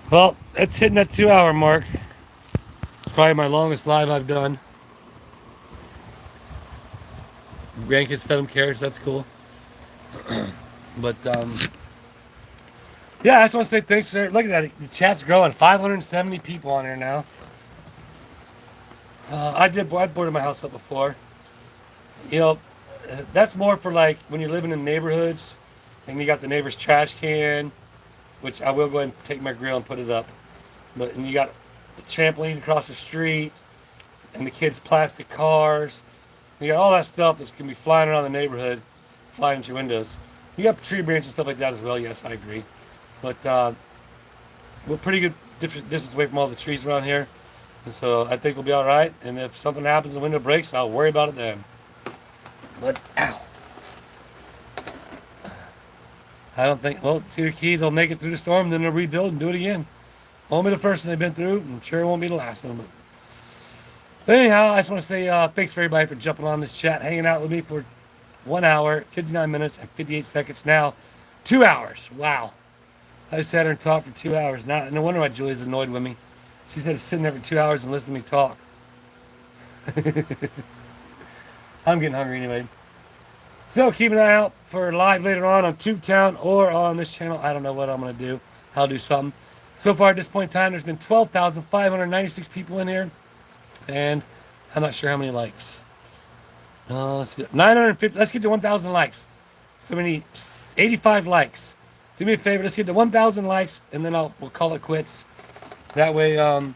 Well, it's hitting that 2-hour mark. Probably my longest live I've done. Grandkids fed them carrots. That's cool. But yeah, I just want to say thanks for look at that. The chat's growing. 570 people on here now. I boarded my house up before. You know, that's more for like when you're living in neighborhoods and you got the neighbor's trash can, which I will go ahead and take my grill and put it up. But and you got a trampoline across the street and the kids' plastic cars. You got all that stuff that's gonna be flying around the neighborhood, flying into your windows. You got tree branches and stuff like that as well. Yes, I agree. But we're pretty good distance away from all the trees around here, and so I think we'll be all right. And if something happens, the window breaks, I'll worry about it then. But ow, I don't think. Well, Cedar Key, they'll make it through the storm, then they'll rebuild and do it again. Won't be the first one they've been through. I'm sure it won't be the last one. But anyhow, I just want to say thanks for everybody for jumping on this chat, hanging out with me for 1 hour, 59 minutes, and 58 seconds. Now, 2 hours. Wow. I sat here and talked for 2 hours. Now, no wonder why Julie's annoyed with me. She said to sit there for 2 hours and listen to me talk. I'm getting hungry anyway. So keep an eye out for live later on TubeTown or on this channel. I don't know what I'm going to do. I'll do something. So far at this point in time, there's been 12,596 people in here. And I'm not sure how many likes. Let's see. 950. Let's get to 1,000 likes. So we need 85 likes. Do me a favor. Let's get to 1,000 likes, and then we'll call it quits. That way, if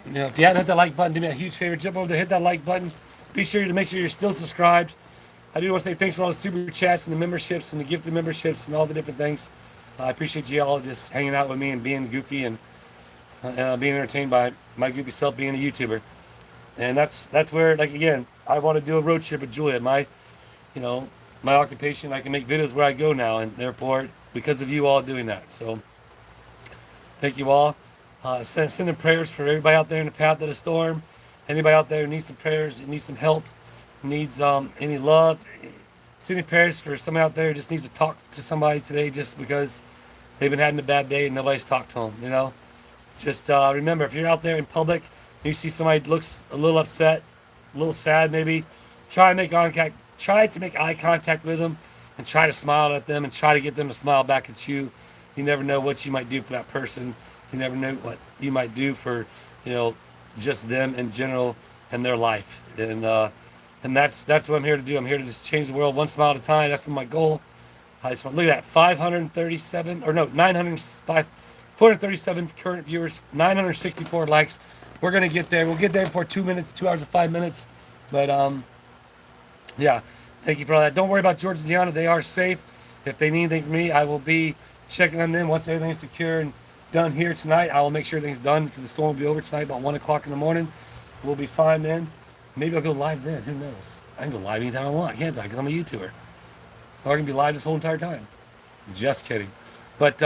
you haven't hit that like button, do me a huge favor. Jump over there, hit that like button. Be sure to make sure you're still subscribed. I do want to say thanks for all the super chats and the memberships and the gifted memberships and all the different things. I appreciate you all just hanging out with me and being goofy and being entertained by my goofy self being a YouTuber. And that's where, like, again, I want to do a road trip with Julia. My occupation, I can make videos where I go now, and therefore, because of you all doing that. So, thank you all. Sending prayers for everybody out there in the path of the storm. Anybody out there who needs some prayers, needs some help, needs any love. Sending prayers for somebody out there who just needs to talk to somebody today just because they've been having a bad day and nobody's talked to them, Just remember, if you're out there in public, you see somebody that looks a little upset, a little sad maybe, try to make eye contact with them and try to smile at them and try to get them to smile back at you. You never know what you might do for that person. You never know what you might do for, just them in general and their life. And that's what I'm here to do. I'm here to just change the world one smile at a time. That's my goal. I just want, look at that, 537, or no, 437 current viewers, 964 likes. We're going to get there. We'll get there for 2 minutes, 2 hours and 5 minutes. But, yeah, thank you for all that. Don't worry about George and Deanna. They are safe. If they need anything from me, I will be checking on them. Once everything is secure and done here tonight, I will make sure everything's done because the storm will be over tonight about 1 o'clock in the morning. We'll be fine then. Maybe I'll go live then. Who knows? I can go live anytime I want, can't I? Because I'm a YouTuber. Or I can be live this whole entire time. Just kidding. But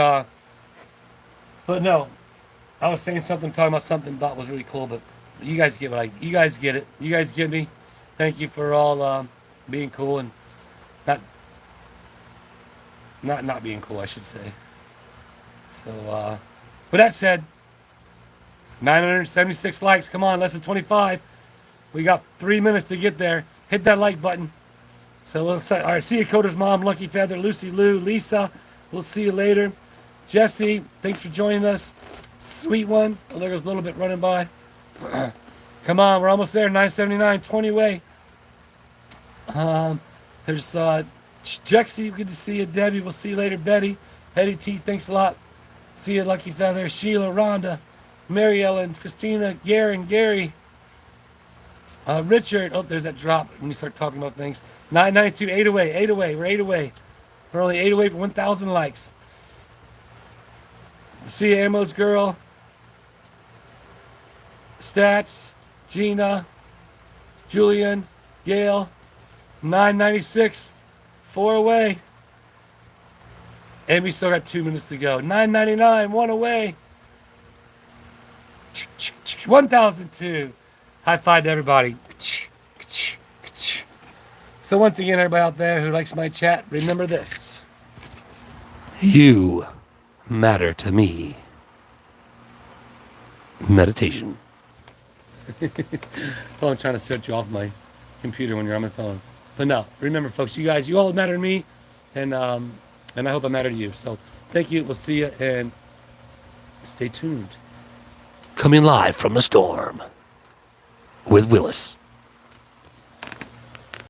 no. I was saying something, talking about something thought was really cool, but you guys get you guys get it. You guys get me. Thank you for all being cool and not being cool, I should say. So with that said, 976 likes. Come on, less than 25. We got 3 minutes to get there. Hit that like button. So we'll say, all right, see you, Coda's mom, Lucky Feather, Lucy Lou, Lisa. We'll see you later. Jesse, thanks for joining us. Sweet one. Oh, there goes a little bit running by. Come on, we're almost there. 979, 20 away. There's Jexy, good to see you. Debbie, we'll see you later. Betty, Eddie T, thanks a lot. See you, Lucky Feather. Sheila, Rhonda, Mary Ellen, Christina, Gary. Richard, oh, there's that drop when you start talking about things. 992, 8 away. We're 8 away. We're only 8 away from 1,000 likes. See you, Ammo's girl. Stats, Gina, Julian, Gail. 996, 4 away. And we still got 2 minutes to go. 999, 1 away. 1,002. High five to everybody. So once again, everybody out there who likes my chat, remember this. You matter to me. Meditation. Well, I'm trying to set you off my computer when you're on my phone. But no, remember, folks, you all matter to me, and I hope I matter to you. So thank you. We'll see you, and stay tuned. Coming live from the storm with Willis.